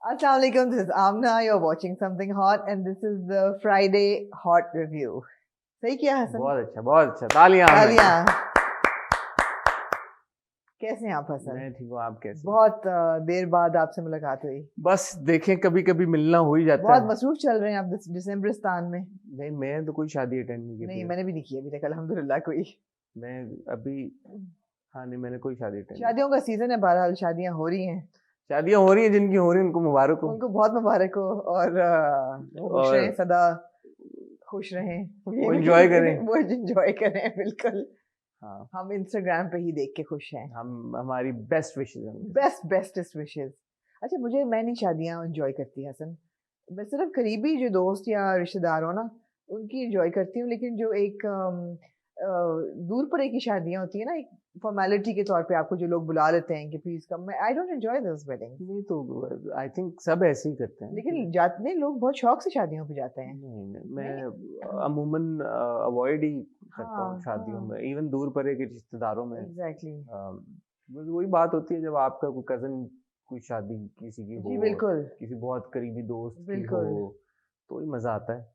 Assalamu alaikum, this is Amna. You're watching Something Hot and this is the Friday Hot Review. सही किया हसन? बहुत अच्छा तालियां। कैसे हैं आप हसन? मैं ठीक हूँ, आप कैसे? बहुत देर बाद आपसे मुलाकात हुई। बस देखें कभी कभी मिलना हो ही जाता है। बहुत मसरूफ चल रहे हैं आप दिसंबरिस्तान में। नहीं, मैं तो कोई शादी अटेंड नहीं की। नहीं, मैंने भी नहीं की अभी तक अल्हम्दुलिल्लाह कोई। मैं अभी हाँ नहीं, मैंने कोई शादी अटेंड। शादियों का सीजन है, बहरहाल शादियां हो रही हैं। शादियां हो रही हैं, जिनकी हो रही हैं उनको मुबारक हो। उनको बहुत मुबारक हो और खुश रहें, सदा खुश रहें, वो एंजॉय करें। वो एंजॉय करें बिल्कुल। हाँ, हम इंस्टाग्राम पे ही देख के खुश हैं। हम हमारी बेस्ट विशेस, बेस्टेस्ट विशेस। अच्छा, मैं नहीं शादियां एंजॉय करती हसन। मैं सिर्फ करीबी जो दोस्त या रिश्तेदार हो ना उनकी एंजॉय करती हूँ, लेकिन जो एक दूर परे की शादियां होती है ना, एक फॉर्मेलिटी के तौर पे आपको जो लोग बुला लेते हैं कि please come, I don't enjoy this wedding. नहीं तो आई थिंक सब ऐसे ही करते हैं, लेकिन जाते लोग बहुत शौक से शादियों पे जाते हैं। नहीं, मैं अमूमन अवॉइड ही करता हूँ शादियों में, इवन दूर परे के रिश्तेदारों में। एग्जैक्टली, वही बात होती है जब आपका कोई कजन कोई शादी किसी की हो, बिल्कुल किसी बहुत करीबी दोस्त की हो, बिल्कुल, तो ही मजा आता है।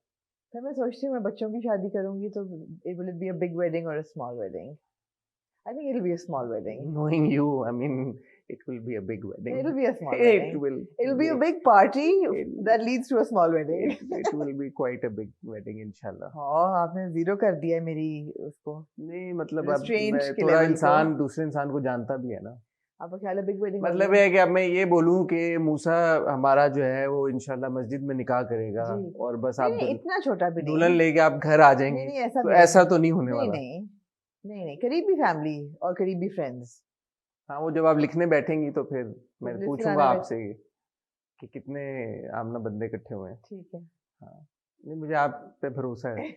तो मैं सोचती हूँ मैं बच्चों की शादी करूंगी तो it will be a big wedding और a small wedding. I think it'll be a small wedding. Knowing you, I mean, it will be a big wedding. It'll be a small wedding. It'll be a big party that leads to a small wedding. It will be quite a big wedding, इंशाल्लाह। हाँ, आपने zero कर दिया है मेरी उसको। नहीं मतलब अब Restraint मैं के थोड़ा level इंसान दूसरे इंसान को जानता भी है ना। आपका ख्याल है बिग वेडिंग? मतलब है कि अब मैं ये बोलूं कि मूसा हमारा जो है वो इंशाल्लाह मस्जिद में निकाह करेगा और बस आप इतना छोटा भी नहीं, दुल्हन लेके आप घर आ जाएंगे। नहीं, ऐसा तो ऐसा तो नहीं होने वाला। नहीं, करीबी फैमिली और करीबी फ्रेंड्स। हाँ, वो जब आप लिखने बैठेंगे तो फिर मैं पूछूंगा आपसे कि कितने आमना बंदे इकट्ठे हुए हैं। ठीक है, हाँ, नहीं मुझे आप पे भरोसा है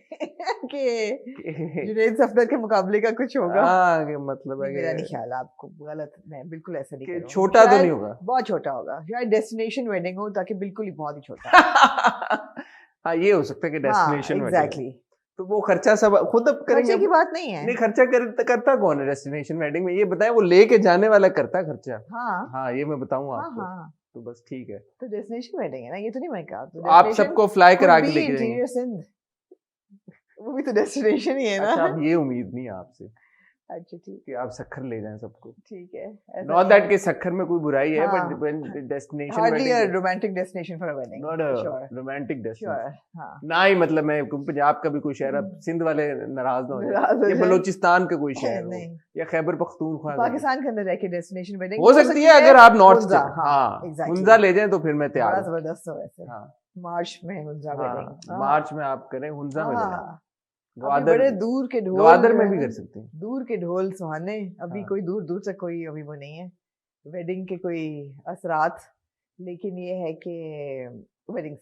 कि जुनैद सफदर के मुकाबले का कुछ होगा। हाँ, कि मतलब है मेरा नहीं ख्याल, आपको गलत, मैं बिल्कुल ऐसा नहीं करूंगा। छोटा तो नहीं होगा, बहुत छोटा होगा, शायद डेस्टिनेशन वेडिंग हो, ताकि बिल्कुल ही बहुत ही छोटा। हाँ, ये हो सकता है कि डेस्टिनेशन एग्जैक्टली। तो वो खर्चा सब खुद अब करेंगे। खर्चे की बात नहीं है। नहीं, खर्चा करता कौन है डेस्टिनेशन वेडिंग में, ये बताएं। वो लेके जाने वाला करता है खर्चा। हाँ, ये मैं बताऊं आपको। तो बस ठीक है, तो डेस्टिनेशन वेडिंग है ना, ये तो नहीं मैं कहा। तो आप सबको फ्लाई करा के लेके जाएंगे, वो भी तो डेस्टिनेशन ही है ना। अच्छा, अब ये उम्मीद नहीं है आपसे। अच्छा ठीक है, आप सखर ले जाएं सबको। ठीक है, नॉट दैट के सखर में कोई बुराई है, but destination hardly a romantic destination for a wedding, not a romantic destination. हाँ, ना ही मतलब मैं पंजाब का भी कोई शहर, अब सिंध वाले नाराज ना हो जाए, या बलूचिस्तान का कोई शहर हो, या खैबर पख्तूनख्वा, पाकिस्तान के अंदर रह के डेस्टिनेशन वेडिंग हो सकती है। अगर आप नॉर्थ हुंजा ले जाएं तो फिर मैं तैयार हूं। जबरदस्त हो वैसे। मार्च में हुंजा वेडिंग, मार्च में आप करें हुंजा में, बड़े दूर के ढोल, ग्वादर में भी कर सकते हैं, दूर के ढोल सुहाने। अभी कोई दूर दूर से कोई अभी वो नहीं है वेडिंग के कोई असरात, लेकिन ये है कि वेडिंग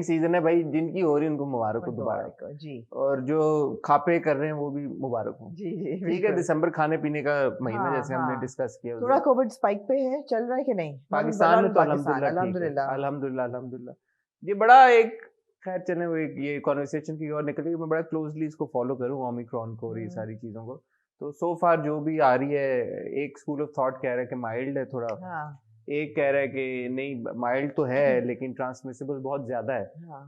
सीजन है भाई। जिनकी हो रही है उनको मुबारक हो दोबारा जी, और जो खापे कर रहे हैं वो भी मुबारक हो जी। ठीक है, दिसंबर खाने पीने का महीना, जैसे हमने डिस्कस किया। थोड़ा कोविड स्पाइक पे है, चल रहा है कि नहीं पाकिस्तान में? तो अल्हम्दुलिल्लाह। ये बड़ा एक, खैर चले, वो एक ये कॉन्वर्सेशन की और निकली। मैं बड़ा क्लोजली इसको फॉलो करूँ, ओमिक्रॉन को और ये सारी चीज़ों को। तो सो फार जो भी आ रही है, एक स्कूल ऑफ थॉट कह रहा है कि माइल्ड है थोड़ा, एक कह रहा है कि नहीं माइल्ड तो है लेकिन ट्रांसमिसिबल बहुत ज्यादा है,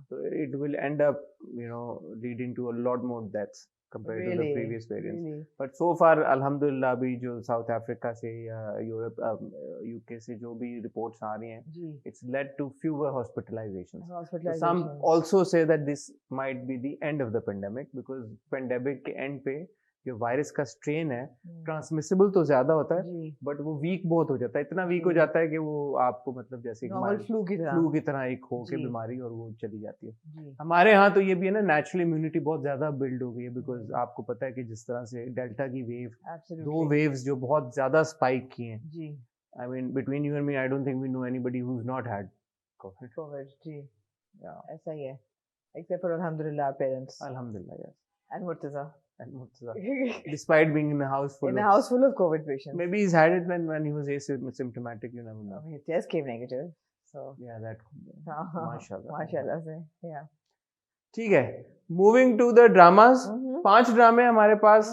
तो it will end up leading to a lot more deaths compared to the previous variants. But so far अल्हम्दुलिल्लाह अभी जो साउथ अफ्रीका से या यूरोप यूके से जो भी रिपोर्ट्स आ रही हैं, it's led to fewer hospitalizations. Some also say that this might be the end of the pandemic, because pandemic के end पे जो वायरस का स्ट्रेन है ट्रांसमिसिबल तो ज्यादा होता है, बट वो वीक बहुत हो जाता है, इतना वीक हो जाता है कि वो आपको मतलब जैसे फ्लू की तरह एक हो के बीमारी, और वो चली जाती है। हमारे यहाँ तो ये भी है ना, नेचुरल इम्यूनिटी बहुत ज्यादा बिल्ड हो गई है, बिकॉज आपको पता है कि जिस तरह से डेल्टा की वेव, दो वेव्स जो बहुत ज्यादा स्पाइक की हैं, I mean between you and me, I don't think we know anybody who is not had COVID जी। ऐसा ही है, एक्सेप्ट फॉर अल्हम्दुलिल्लाह पेरेंट्स, अल्हम्दुलिल्लाह, yes, and Murtaza. Despite being in a house full of COVID patients. Maybe he's had it when he was asymptomatic, you never know. His test came negative. So yeah, that माशाल्लाह से, yeah. ठीक है, moving to the dramas. 5 ड्रामे हमारे पास।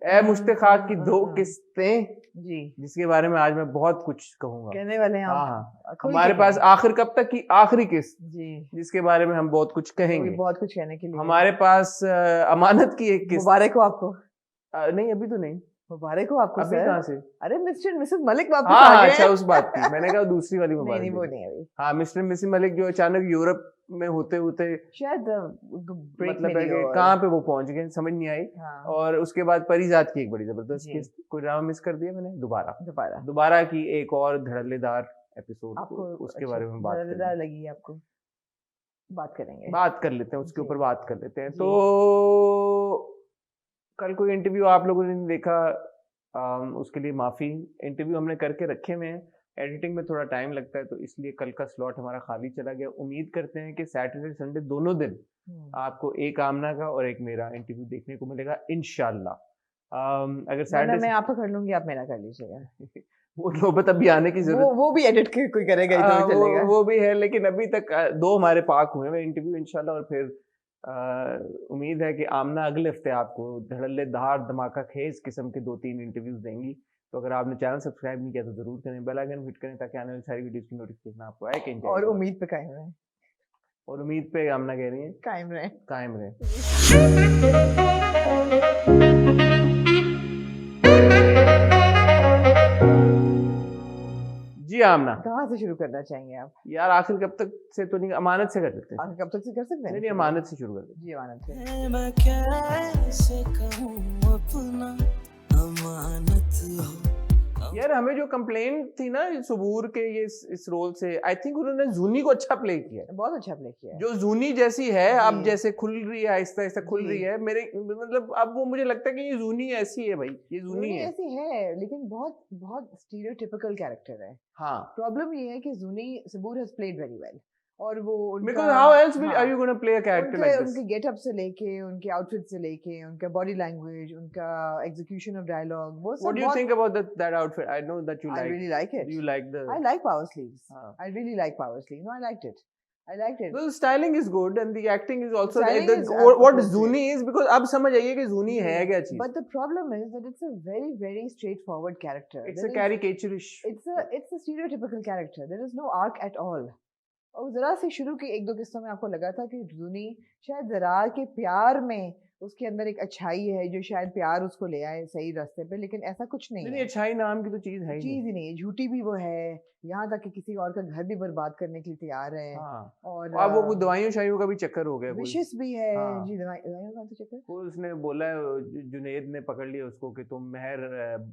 ए मुश्ताक की 2 किस्तें, जी जिसके बारे में आज मैं बहुत कुछ कहूंगा। कहने वाले हैं हाँ आप? हाँ, खुल हमारे के पास कहें। आखिर कब तक की आखिरी किस्त, जी जिसके बारे में हम बहुत कुछ तो भी कहेंगे। बहुत कुछ कहने के लिए है। हमारे पास अमानत की एक किस्त। मुबारक हो आपको। नहीं अभी तो नहीं। मुबारक हो आपको अभी सर। कहाँ से? अरे मिस्टर मिसेस मलिक वापस हाँ आ हाँ, गए अच्छा हैं। उस बात की मैंने कहा दूसरी वाली नहीं मुबारक नहीं वो दे। नहीं अभी हाँ, मिस्टर मिसी मलिक जो अचानक यूरोप में होते होते शायद ब्रेक मतलब है मिली कि और कहाँ पे वो पहुंच गए समझ नहीं आई। हाँ और उसके बाद परिजात की एक बड़ी जबरदस्त जी। किस्त, कोई ड्रामा मिस कर दिया मैंने? दोबारा दोबारा दोबारा की एक और धड़ल्लेदार एपिसोड आपको उसके अच्छा बारे में बात मजेदार करेंगे। लगी आपको? बात करेंगे बात कर लेते हैं उसके जी ऊपर, बात कर लेते हैं। जी तो कल कोई इंटरव्यू आप लोगों ने नहीं देखा, उसके लिए माफी। इंटरव्यू हमने करके रखे हुए हैं, एडिटिंग में थोड़ा टाइम लगता है, तो इसलिए कल का स्लॉट हमारा खाली चला गया। उम्मीद करते हैं कि सैटरडे संडे दोनों दिन आपको एक आमना का और एक मेरा इंटरव्यू देखने को मिलेगा इंशाल्लाह। अगर वरना सैटरडे मैं आपका कर लूंगी, आप मेरा कर लीजिएगा। वो नौबत अभी आने की जरूरत, वो भी एडिट के कोई करेगा ही तो भी चलेगा। वो भी है, लेकिन अभी तक दो हमारे पाक हुए हैं इंटरव्यू इंशाल्लाह। और फिर उम्मीद है कि आमना अगले हफ्ते आपको धड़ल्लेदार धमाका खेज किस्म के 2-3 इंटरव्यूज देंगी। तो अगर आपने चैनल सब्सक्राइब नहीं किया तो जरूर करें, बेल आइकन हिट करें ताकि आने वाली सारी वीडियोस की नोटिफिकेशन आपको आए कहीं और जाए। उम्मीद पे कायम रहे, और उम्मीद पे आमना कह रही है कायम रहे। कायम रहे। जी आमना, कहाँ से शुरू करना चाहेंगे आप? यार आखिर कब तक से तो नहीं, अमानत से कर लेते हैं। आगे कब तक से कर सकते हैं? नहीं नहीं, अमानत से शुरू कर लेते जी अमानत से। मैं कैसे कहूँ अपना अमानत हो। हैं। यार हमें जो कंप्लेंट थी ना सबूर के ये इस रोल से, आई थिंक उन्होंने जूनी को अच्छा प्ले किया है। बहुत अच्छा प्ले किया है। जो जूनी जैसी है अब, जी। जैसे खुल रही है आहिस्ता आहिस्ता खुल जी। रही है, मेरे मतलब अब वो मुझे लगता है कि ये जूनी ऐसी है भाई, ये जूनी जूनी है। ऐसी है लेकिन बहुत बहुत स्टीरियोटिपिकल कैरेक्टर है। हाँ, प्रॉब्लम ये है कि जूनी सबूर हैज प्लेड वेरी वेल और वो because how else will हाँ, are you going to play a character उनके like this? उनके गेटअप से लेके, उनके आउटफिट से लेके, उनका बॉडी लैंग्वेज, उनका एग्जीक्यूशन ऑफ डायलॉग, वो सब What do you think about that outfit? I know that you I like. really like it. You like the. I like power sleeves. हाँ. I really like power sleeves. No, I liked it. I liked it. The styling is good and the acting is also. styling is What appropriate. Zuni is, because अब समझ आइए कि Zuni है क्या चीज. But the problem is that it's a very very straightforward character. It's There a is- caricaturish. it's a stereotypical character. There is no arc at all. और जरा से शुरू के 1-2 किस्सों में आपको लगा था कि जूनी शायद जरा के प्यार में उसके अंदर एक अच्छाई है जो शायद प्यार उसको ले आए सही रास्ते पे, लेकिन ऐसा कुछ नहीं नहीं है। अच्छाई नाम की तो चीज है ही चीज नहीं. ही नहीं है, झूठी भी वो है, यहाँ तक कि किसी और का घर भी बर्बाद करने के लिए तैयार है। हाँ. और अब वो कुछ दवाइयों शाइयों का भी चक्कर हो गया कोई. विशेष भी है। हाँ. जी दवाइयों का तो चक्कर। वो उसने बोला है, जुनेद ने पकड़ लिया उसको कि तुम मेहर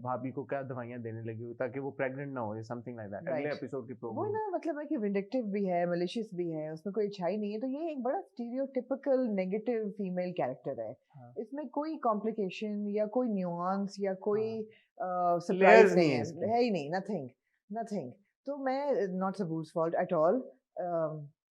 भाभी को क्या दवाइयां देने लगी हो ताकि वो प्रेग्नेंट ना हो, समथिंग लाइक दैट। अगले Right. एपिसोड की वो प्रोमो। ना मतलब है कि विंडिक्टिव भी है, मलिशियस भी है, उसमें कोई अच्छाई नहीं है, तो ये एक बड़ा स्टीरियोटिपिकल नेगेटिव फीमेल कैरेक्टर है। हाँ. इसमें कोई कॉम्प्लिकेशन या कोई न्यूआंस या कोई Layers सरप्राइज नहीं नहीं है है, इसकी. है ही नहीं, नथिंग नथिंग। तो मैं not Saboor's fault at all,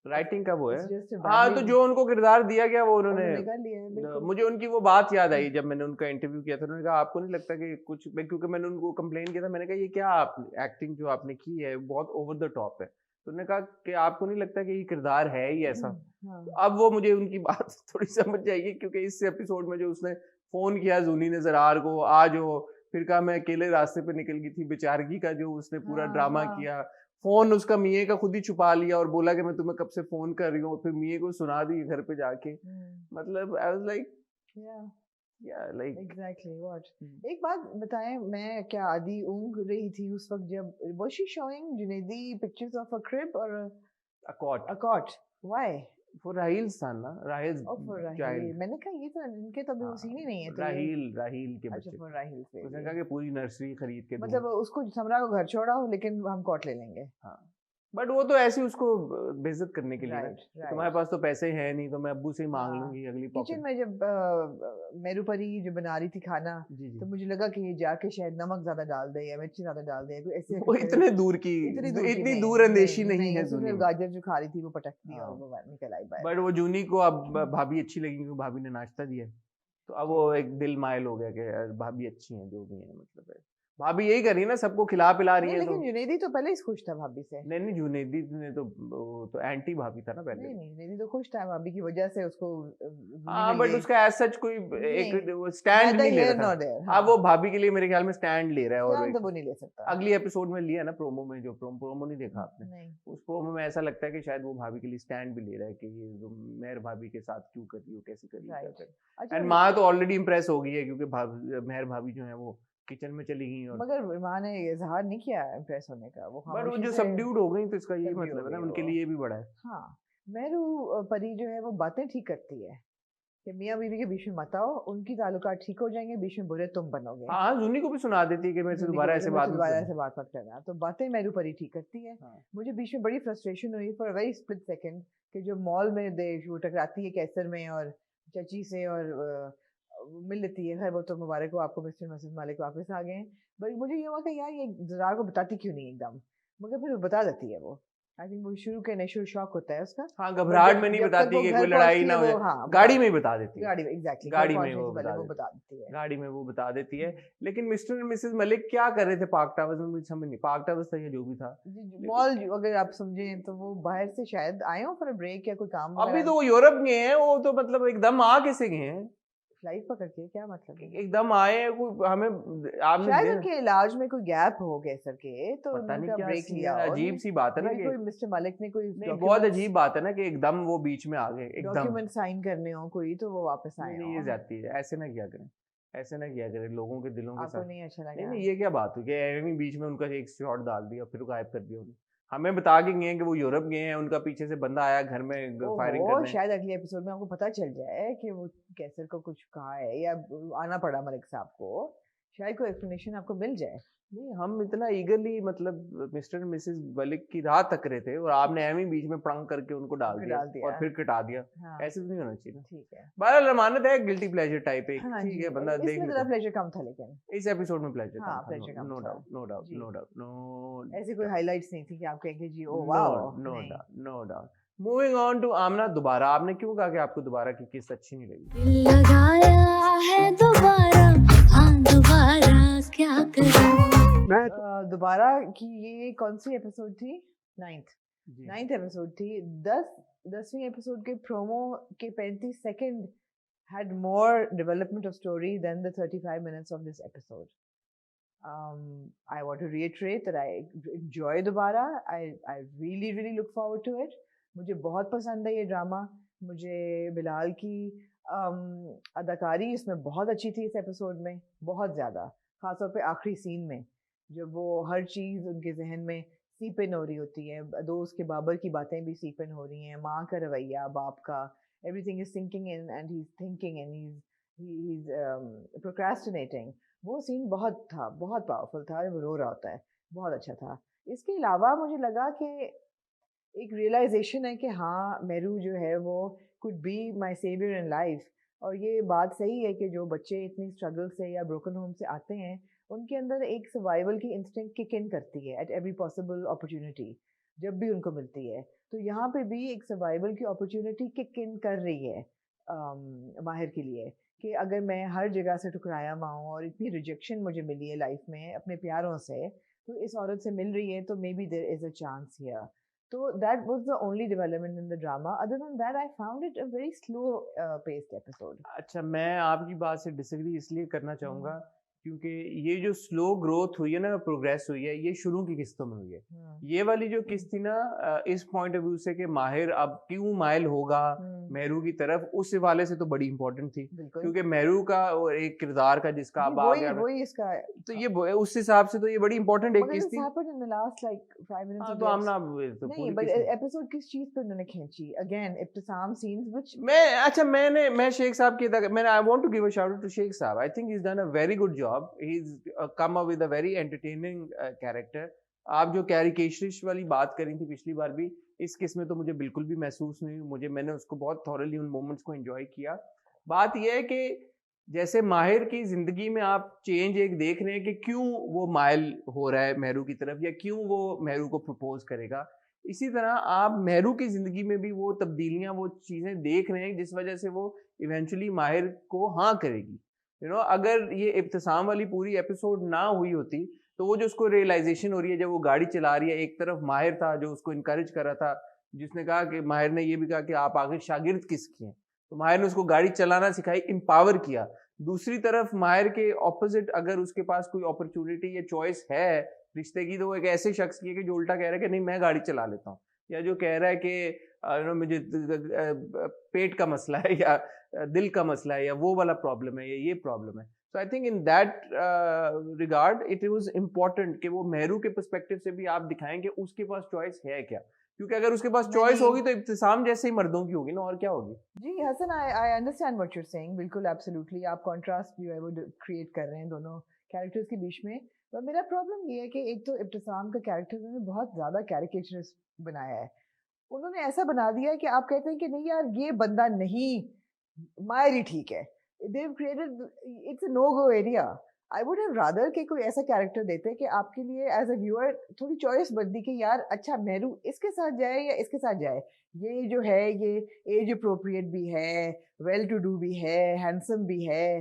writing का वो है। जस्ट हाँ, तो जो उनको किरदार दिया गया वो उन्होंने कर लिया है बिल्कुल। मुझे उनकी वो बात याद आई जब मैंने उनका इंटरव्यू किया था। उन्होंने कहा आपको नहीं लगता कि कुछ, क्योंकि मैंने उनको कंप्लेन किया था, मैंने कहा ये क्या आप एक्टिंग जो आपने की है बहुत ओवर द टॉप है। तो उन्होंने कहा कि आपको नहीं लगता कि ये किरदार है ही ऐसा। हाँ। तो अब वो मुझे उनकी बात थोड़ी समझ जाएगी, क्योंकि इस एपिसोड में जो उसने फोन किया जूनी ने जरार को, आज हो फिर कहा मैं अकेले रास्ते पे निकल गई थी, बेचारगी का जो उसने पूरा हाँ, ड्रामा हाँ। किया। फोन उसका मियाँ का खुद ही छुपा लिया और बोला कि मैं तुम्हें कब से फोन कर रही हूँ, और फिर मियाँ को सुना दी घर पे जाके। मतलब आई वाज लाइक या लाइक एग्जैक्टली व्हाट। एक बात बताएं, मैं क्या आधी ऊँघ रही थी उस वक्त जब वाज शी शोइंग जुनैदी पिक्चर्स ऑफ अ क्रिब और a cot a cot? Why? For Raheel's था ना, राहिल्स और फॉर राहिल। चाइल्ड। मैंने कहा ये तो इनके तो अभी वो सीन ही नहीं है, तो ये- राहिल के अच्छा बच्चे। फॉर राहिल से। उसने कहा कि पूरी नर्सरी खरीद के दूं। मतलब उसको समरा को घर छोड़ाओ लेकिन हम कॉट ले लेंगे। हाँ, बट वो तो ऐसे उसको बेइज्जत करने के लिए ना, राइट कि तुम्हारे पास तो पैसे हैं नहीं तो मैं अब्बू से ही मांग हाँ। लूंगी अगली किचन पॉकेट। में जब मेरू परी जो बना रही थी खाना, जी जी। तो मुझे लगा कि ये जाके शायद नमक ज्यादा डाल दे या मिर्ची ज्यादा डाल दे, कोई ऐसे वो इतने दूर की, इतनी दूर अंदेशी नहीं है उसने जूनी। गाजर जो खा रही थी वो पटक दी हाँ। और वो बाहर निकल आई बाहर। बट वो जूनी को अब भाभी अच्छी लगी क्योंकि भाभी ने नाश्ता दिया है। तो अब वो एक दिल मायल हो गया कि यार भाभी अच्छी हैं जो भी हैं, मतलब है भाभी यही कर रही है ना, सबको खिला पिला रही नहीं, है। लेकिन जुनैदी तो पहले ही खुश था भाभी से। नहीं नहीं, जुनैदी ने तो वो तो एंटी भाभी था ना पहले। नहीं, जुनैदी तो खुश था भाभी की वजह से, उसको हाँ, बट उसका एज सच कोई एक स्टैंड नहीं ले रहा था। अब वो भाभी के लिए मेरे ख्याल में स्टैंड ले रहा है, और तो वो नहीं ले सकता। अगली एपिसोड में लिया ना प्रोमो में, जो प्रोमो नहीं देखा आपने? नहीं। उस प्रोमो में ऐसा लगता है कि शायद वो भाभी के लिए स्टैंड भी ले रहा है कि ये जो मेहर भाभी के साथ क्यों कर रही हो, कैसे कर रही हो। अच्छा, एंड माँ तो ऑलरेडी इम्प्रेस हो गई है, क्योंकि मेहर भाभी जो है वो किचन में चली गई। और मगर माँ ने इजहार नहीं किया इम्प्रेस होने का, वो बट वो जो सबड्यूड हो गई, तो इसका ये subdued मतलब है ना, हो गई उनके वो। लिए ये भी बड़ा है। हाँ, मेहरू परी जो है वो बातें ठीक करती है कि मियाँ बीवी के बीच में मत आओ, उनकी ताल्लुकात ठीक हो जाएंगे, बीच में बुरे तुम बनोगे। हाँ, जूनी को भी सुना देती है कि मेरे से दोबारा ऐसे बात मत करना। तो बातें मेरू परी ठीक करती है। मुझे बीच में बड़ी फ्रस्ट्रेशन हुई for a very split second कि जो मॉल में वो टकराती है कैसर में और चची से, और मिल लेती है। खैर वो तो मुबारक हो आपको, मिस्टर मिसेस मालिक वापस आ गए। बट मुझे ये हुआ कि यार ये ज़रा को बताती क्यों नहीं एकदम, मगर फिर बता देती है वो। आई थिंक वो शुरू के इनिशियल शॉक होता है उसका। हाँ, घबराहट में नहीं बताती कि कोई लड़ाई ना हो। हाँ, गाड़ी में ही बता देती है। गाड़ी में, एग्जैक्टली, गाड़ी में वो बता देती है। गाड़ी में वो बता देती है। लेकिन मिस्टर और मिसेस मलिक क्या कर रहे थे पार्क टावर्स में, मुझे समझ नहीं। पार्क टावर्स था या जो भी था मॉल, अगर आप समझे तो वो बाहर से शायद आए हो फॉर अ ब्रेक या कोई काम। अभी तो वो यूरोप गए हैं, वो तो मतलब एकदम आ कैसे गए हैं? फ्लाइट पकड़ के, क्या मतलब है? एकदम आए हैं, कोई हमें आपने शायद उनके इलाज में कोई गैप हो गए सर के, तो पता नहीं उनका क्या ब्रेक लिया। अजीब सी बात है ना कि कोई मिस्टर मालिक ने कोई नहीं, बहुत अजीब बात है ना कि एकदम वो बीच में आ गए, एकदम डॉक्यूमेंट साइन करने हो कोई, तो वो वापस आए। नहीं, ये जाती है, ऐसे ना किया करें, ऐसे ना किया करें लोगों के दिलों के साथ। आपको नहीं अच्छा लगा? नहीं, ये क्या बात हुई कि एमी बीच में उनका एक शॉट डाल दिया, फिर गायब कर दिया उन्हें। हमें बता के गए कि वो यूरोप गए हैं, उनका पीछे से बंदा आया घर में फायरिंग करने। शायद अगले एपिसोड में आपको पता चल जाए कि वो कैसर को कुछ कहा है, या आना पड़ा मलिक साहब को, शायद कोई एक्सप्लेनेशन आपको मिल जाए। नहीं, हम इतना ईगरली मतलब मिस्टर और मिसेस मलिक की राह तक रहे थे, और आपने एमी बीच में प्रंग करके उनको डाल दिया और फिर कटा दिया। हाँ। ऐसे तो नहीं होना चाहिए ना। ठीक है, बहरहाल अमानत है, गिल्टी प्लेजर टाइप एक। हाँ, ठीक है, बंदा देख इसमें जरा प्लेजर कम था, लेकिन इस एपिसोड में प्लेजर हाँ, कम था। No doubt, no doubt, no doubt, no. ऐसी कोई हाइलाइट्स नहीं थी कि आप कहेंगे जी oh wow. No doubt, no doubt. Moving on to Amna. दोबारा आपने क्यों कहा कि आपको दोबारा की किस अच्छी नहीं लगी? लगाया है दोबारा, हाँ दोबारा क्या करूं मैं दोबारा की ये कौन सी एपिसोड थी? 9th एपिसोड थी। 10वीं एपिसोड के प्रोमो के 35 second had more development of story than the 35 minutes of this episode. I want to reiterate that I enjoy Dobara. I really, really look forward to it. मुझे बहुत पसंद है ये drama. मुझे बिलाल की अदाकारी इसमें बहुत अच्छी थी इस एपिसोड में, बहुत ज़्यादा, ख़ासतौर पे आखिरी सीन में जब वो हर चीज़ उनके जहन में सीप इन हो रही होती है। दोस्त के बाबर की बातें भी सीप इन हो रही हैं, माँ का रवैया, बाप का, everything is sinking in and he's thinking and he's procrastinating. वो सीन बहुत था, बहुत पावरफुल था, वो रो रहा होता है, बहुत अच्छा था। इसके अलावा मुझे लगा कि एक रियलाइजेशन है कि हाँ, मेरू जो है वो could be my savior in life। और ये बात सही है कि जो बच्चे इतनी स्ट्रगल से या ब्रोकन होम से आते हैं, उनके अंदर एक सर्वाइवल की इंस्टिंक्ट किक इन करती है एट एवरी पॉसिबल अपॉर्चुनिटी, जब भी उनको मिलती है। तो यहाँ पे भी एक सर्वाइवल की अपॉर्चुनिटी किक इन कर रही है माहिर के लिए, कि अगर मैं हर जगह से ठुकराया हुआ हूँ और इतनी रिजेक्शन मुझे मिली है लाइफ में अपने प्यारों से, तो इस औरत से मिल रही है, तो maybe there is a chance here. तो that was the only development in the drama. Other than that I found it a very slow paced episode. अच्छा, मैं आपकी बात से डिसएग्री इसलिए करना चाहूँगा क्योंकि ये जो स्लो ग्रोथ हुई है ना, प्रोग्रेस हुई है, ये शुरू की किस्तों में हुई है। ये वाली जो किस्त थी ना, इस पॉइंट ऑफ व्यू से कि माहिर अब क्यों माइल होगा मेहरू की तरफ, उस हवाले से तो बड़ी इंपॉर्टेंट थी, क्योंकि मेहरू का और एक किरदार का जिसका अब आ गया, वही इसका, तो ये उस हिसाब से तो ये बड़ी इंपॉर्टेंट एक किस्त थी। तो हम ना नहीं, बट एपिसोड किस चीज पे उन्होंने खींची? अगेन इब्तिसाम सीन्स व्हिच मैं शेख साहब की, मैंने I want to give a shout out to Sheikh Sahab. I think he is done a very good job. He's come up with a very entertaining character। आप जो कैरिकेचरिश वाली बात करी थी पिछली बार भी, इस किस में तो मुझे बिल्कुल भी महसूस नहीं। मैंने उसको बहुत थॉरली उन मोमेंट्स को एंजॉय किया। बात यह है कि जैसे माहिर की जिंदगी में आप चेंज एक देख रहे हैं कि क्यों वो माइल हो रहा है मेहरू की तरफ, या क्यों वो मेहरू को प्रपोज करेगा, इसी तरह आप मेहरू की जिंदगी में भी वो तब्दीलियां, वो चीजें देख रहे हैं जिस वजह से वो इवेंचुअली माहिर को हाँ करेगी। अगर ये इब्तिसाम वाली पूरी एपिसोड ना हुई होती तो वो जो उसको रियलाइजेशन हो रही है जब वो गाड़ी चला रही है, एक तरफ माहिर था जो उसको इनकरेज कर रहा था, जिसने कहा कि माहिर ने ये भी कहा कि आप आखिर शागिर्द किसके हैं, तो माहिर ने उसको गाड़ी चलाना सिखाई, एम्पावर किया। दूसरी तरफ माहिर के ऑपोजिट अगर उसके पास कोई अपॉर्चुनिटी या चॉइस है रिश्ते की, तो वो एक ऐसे शख्स की है कि जो उल्टा कह रहा है कि नहीं मैं गाड़ी चला लेता हूँ, या जो कह रहा है कि मुझे पेट का मसला है या दिल का मसला है या वो वाला प्रॉब्लम है या ये प्रॉब्लम है। So I think in that regard it was important कि वो मेहरू के पर्सपेक्टिव से भी आप दिखाएं कि उसके पास चॉइस है क्या, क्योंकि अगर उसके पास चॉइस होगी तो इब्तिसाम जैसे ही मर्दों की होगी ना, और क्या होगी। जी Hasan, I understand what you are saying, बिल्कुल एब्सोल्युटली आप कंट्रास्ट जो है वो क्रिएट कर रहे हैं दोनों कैरेक्टर्स के बीच में। पर मेरा प्रॉब्लम ये है कि एक तो इब्तिसाम का कैरेक्टर उन्होंने बहुत ज़्यादा कैरिकेचरस बनाया है। उन्होंने ऐसा बना दिया है कि आप कहते हैं कि नहीं यार ये बंदा नहीं, माहिर ही ठीक है। They have created, it's a no go area. I would have rather कि कोई ऐसा कैरेक्टर देते कि आपके लिए एज अ व्यूअर थोड़ी चॉइस बनती कि यार अच्छा मेहरू इसके साथ जाए या इसके साथ जाए, ये जो है ये एज अप्रोप्रिएट भी है, वेल टू डू भी है, हैंडसम भी है,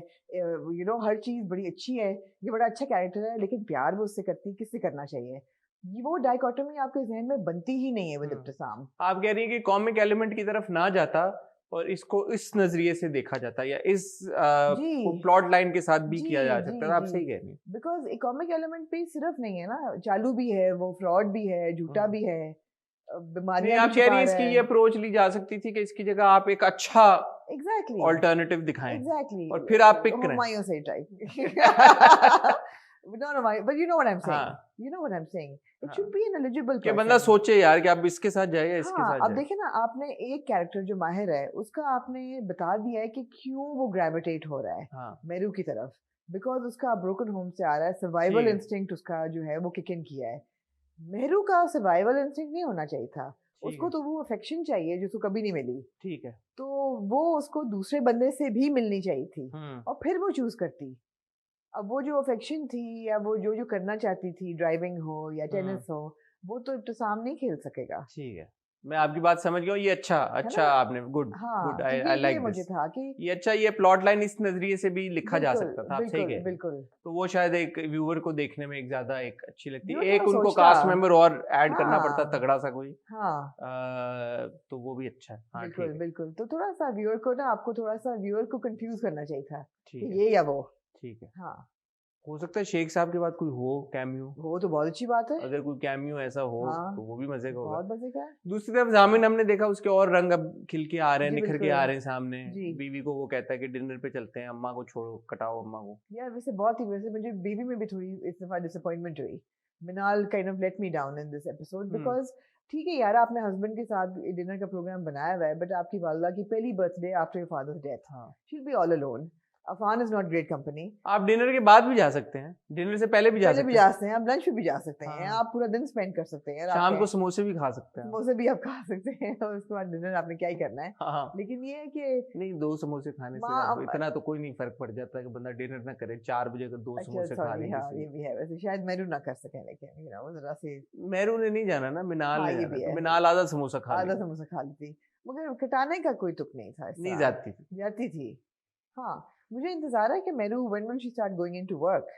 हर चीज़ बड़ी अच्छी है, ये बड़ा अच्छा कैरेक्टर है, लेकिन प्यार वो उससे करती, किससे करना चाहिए? ये वो डाइकोटोमी आपके जहन में बनती ही नहीं है विद इब्तिसाम। आप कह रही हैं कि कॉमिक एलिमेंट की तरफ ना जाता और इसको इस नजरिए से देखा जाता या इस प्लॉट लाइन के साथ भी किया जा सकता है, आप सही कह रही हैं। बिकॉज इकोनॉमिक एलिमेंट पे सिर्फ नहीं है ना, चालू भी है, वो फ्रॉड भी है, झूठा भी है, बीमारियां आप कह रही हैं इसकी ये अप्रोच ली जा सकती थी कि इसकी जगह आप एक अच्छा एग्जैक्टली ऑल्टरनेटिव दिखाएं, एग्जैक्टली, और फिर आप पिक करें। हुमायूं से type No, but you know what I'm saying. You know what I'm saying. It should be an eligible person. कि बंदा सोचे यार कि आप इसके साथ जाए या इसके साथ अब देखिए ना, आपने एक कैरेक्टर जो माहिर है उसका आपने बता दिया है कि क्यों वो ग्रेविटेट हो रहा है मेरू की तरफ, बिकॉज उसका ब्रोकन होम से आ रहा है, सर्वाइवल इंस्टिंक्ट उसका जो है वो किक इन किया है। मेहरू का सर्वाइवल इंस्टिंक्ट नहीं होना चाहिए था, उसको तो वो अफेक्शन चाहिए जिसको कभी नहीं मिली। ठीक है, तो वो उसको दूसरे बंदे से भी मिलनी चाहिए थी और फिर वो चूज करती। अब वो जो अफेक्शन थी या वो जो करना चाहती थी, ड्राइविंग हो या टेनिस हो, वो तो इब्तिसाम नहीं खेल सकेगा। ठीक है, मैं आपकी बात समझ गया, ये अच्छा आपने good good, I like this. मुझे था कि ये अच्छा, ये प्लॉट लाइन इस नजरिए से भी लिखा जा सकता था, आप सही कह रहे हैं। बिल्कुल, तो वो शायद एक व्यूअर को देखने में एक ज्यादा एक अच्छी लगती है, एक उनको कास्ट मेंबर और ऐड करना पड़ता तगड़ा सा कोई, तो वो भी अच्छा है। बिल्कुल बिल्कुल, तो थोड़ा सा व्यूअर को ना, आपको थोड़ा सा व्यूअर को कंफ्यूज करना चाहिए था ये या वो। ठीक है, हाँ, हो सकता है शेख साहब के बाद कोई हो कैमियो, वो तो बहुत अच्छी बात है, अगर कोई कैमियो ऐसा हो तो वो भी मजे का होगा, बहुत मजे का है। दूसरी तरफ जामिन हमने देखा उसके और रंग अब खिल के आ रहे हैं, निखर के आ रहे हैं सामने। बीवी को वो कहता है कि डिनर पे चलते हैं, अम्मा को छोड़ो, कटाओ अम्मा को। यार वैसे बहुत ही, वैसे मुझे बीवी में भी थोड़ी इस दफा डिसअपॉइंटमेंट हुई। Minal kind of let me down in this episode, because ठीक है यार, आपने हस्बैंड के साथ डिनर का प्रोग्राम बनाया हुआ है, बट आपकी वालिदा की पहली birthday after your father's death, she will be all alone. Afan is not great company. आप डिनर के बाद भी जा सकते हैं, डिनर से पहले भी जा सकते हैं, आप लंच भी जा सकते हैं, आप पूरा दिन स्पेंड कर सकते हैं, शाम को समोसे भी खा सकते हैं, समोसे भी आप खा सकते हैं, और उसके बाद डिनर आपने क्या ही करना है। लेकिन ये है कि नहीं, 2 समोसे खाने से इतना तो कोई नहीं फर्क पड़ जाता है कि बंदा डिनर ना करे, 4 बजे अगर 2 समोसे खा ले। ये भी है, वैसे शायद मेहरू ना कर सके, लेकिन वो जरा से मेहरू ने नहीं जाना ना, मिनाल ने जाना, तो मिनाल आधा समोसा खा लेती, मगर कटाने का कोई तुक नहीं था, नहीं जाती थी। हाँ, मुझे इंतजार है कि Meru when will she start going into work,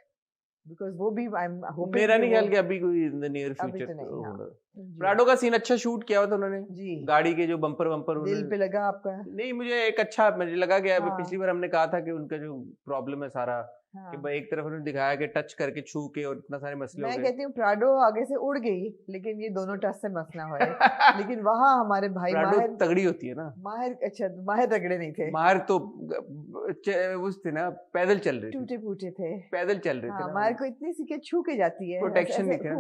because वो भी I'm hoping, मेरा नहीं ख्याल कि अभी कोई in the near future होगा। प्राडो का सीन अच्छा शूट किया हुआ था उन्होंने जी, गाड़ी के जो बम्पर दिल पे लगा आपका? नहीं, मुझे एक अच्छा मुझे लगा कि पिछली बार हमने कहा था कि उनका जो प्रॉब्लम है सारा, कि भाई एक तरफ उन्होंने दिखाया कि टच करके छू के और इतना सारे मसले हो गए। मैं कहती हूँ प्राडो आगे से उड़ गई, लेकिन ये दोनों टच से मसला हुआ लेकिन वहाँ हमारे भाई माहिर तगड़ी होती है ना, माहिर तगड़े नहीं थे, माहिर तो उस थे ना, पैदल चल रहे थे, टूटे फूटे थे, पैदल चल रहे थे। माहिर को इतनी सी के छू के जाती है, प्रोटेक्शन नहीं था,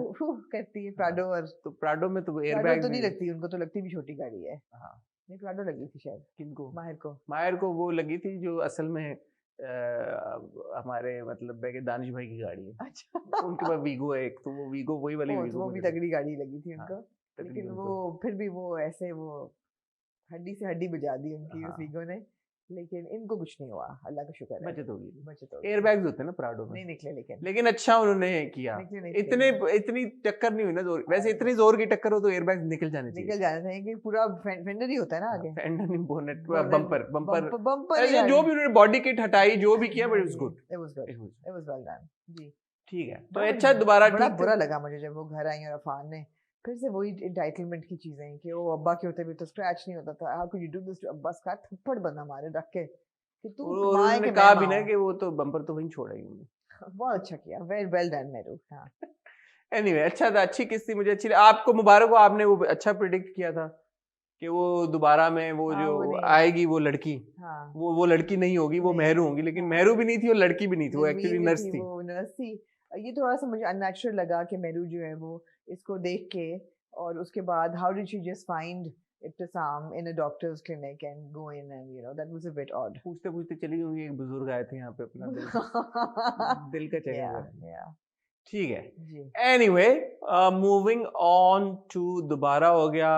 करती है प्राडो, और तो प्राडो में तो एयरबैग तो नहीं लगती, उनको तो लगती भी छोटी गाड़ी है। नहीं, प्राडो लगी थी शायद। किनको? माहिर को वो लगी थी जो असल में हमारे मतलब दानिश भाई की गाड़ी है। अच्छा। उनके पास वीगो है एक, तो वो वीगो वही वाली वीगो, वो भी तगड़ी गाड़ी लगी थी उनको। लेकिन वो फिर भी वो ऐसे वो हड्डी से हड्डी बजा दी उनकी उस वीगो ने लेकिन इनको कुछ नहीं हुआ, अल्लाह का शुक्र है, बचत होगी। बचत हो गई। एयर बैग्स होते हैं ना प्राडो में, नहीं निकले लेकिन अच्छा उन्होंने किया। निकले इतनी टक्कर नहीं हुई ना जोर, वैसे इतनी जोर की टक्कर हो तो एयर बैग निकल जाने चाहिए। निकल जाना चाहिए कि पूरा फेंडर ही होता है ना आगे, फेंडर नहीं, बोनेट, Bonnet, बम्पर बम्पर ऐसे जो भी उन्होंने बॉडी किट हटाई, जो भी किया, but it was good. It was good, it was well done जी। ठीक है, तो बड़ा- अच्छा दोबारा बड़ा ठीक बुरा लगा मुझे जब वो घर आई और अफान ने फिर से वही एंटाइटलमेंट की चीजें कि वो अब्बा के होते भी तो स्क्रैच नहीं होता था, how could you do this to अब्बा, का थप्पड़ बंदा मारे रख के कि तू और माँ है उन्होंने कि कहा मैं भी माँ ना हूँ। कि वो तो बम्पर तो वहीं छोड़ा ही उन्होंने। बहुत अच्छा किया, वेल वेल डन मेरू। हाँ एनीवे अच्छा था, अच्छी किस्ती मुझे अच्छी आपको मुबारक हो, आपने वो अच्छा प्रिडिक्ट किया था कि वो दोबारा में वो हाँ, जो वो नहीं। आएगी वो लड़की, हाँ वो लड़की नहीं होगी, वो नहीं, मेहरू होंगी, लेकिन हाँ। मेहरू भी नहीं थी और लड़की भी नहीं थी, वो जमीन एक्चुअली में नर्स थी। वो नर्स थी। ये थोड़ा सा मुझे अननेचुरल लगा कि मेरू जो है वो इसको देख के, और उसके बाद how did she just find Ibtisam in a doctor's clinic and go in and you know that was a bit odd. पूछते पूछते चली गई, एक बुजुर्ग आए थे यहाँ पे अपना दिल का चेहरा करा। या ठीक है, जी एनीवे मूविंग ऑन टू दोबारा हो गया,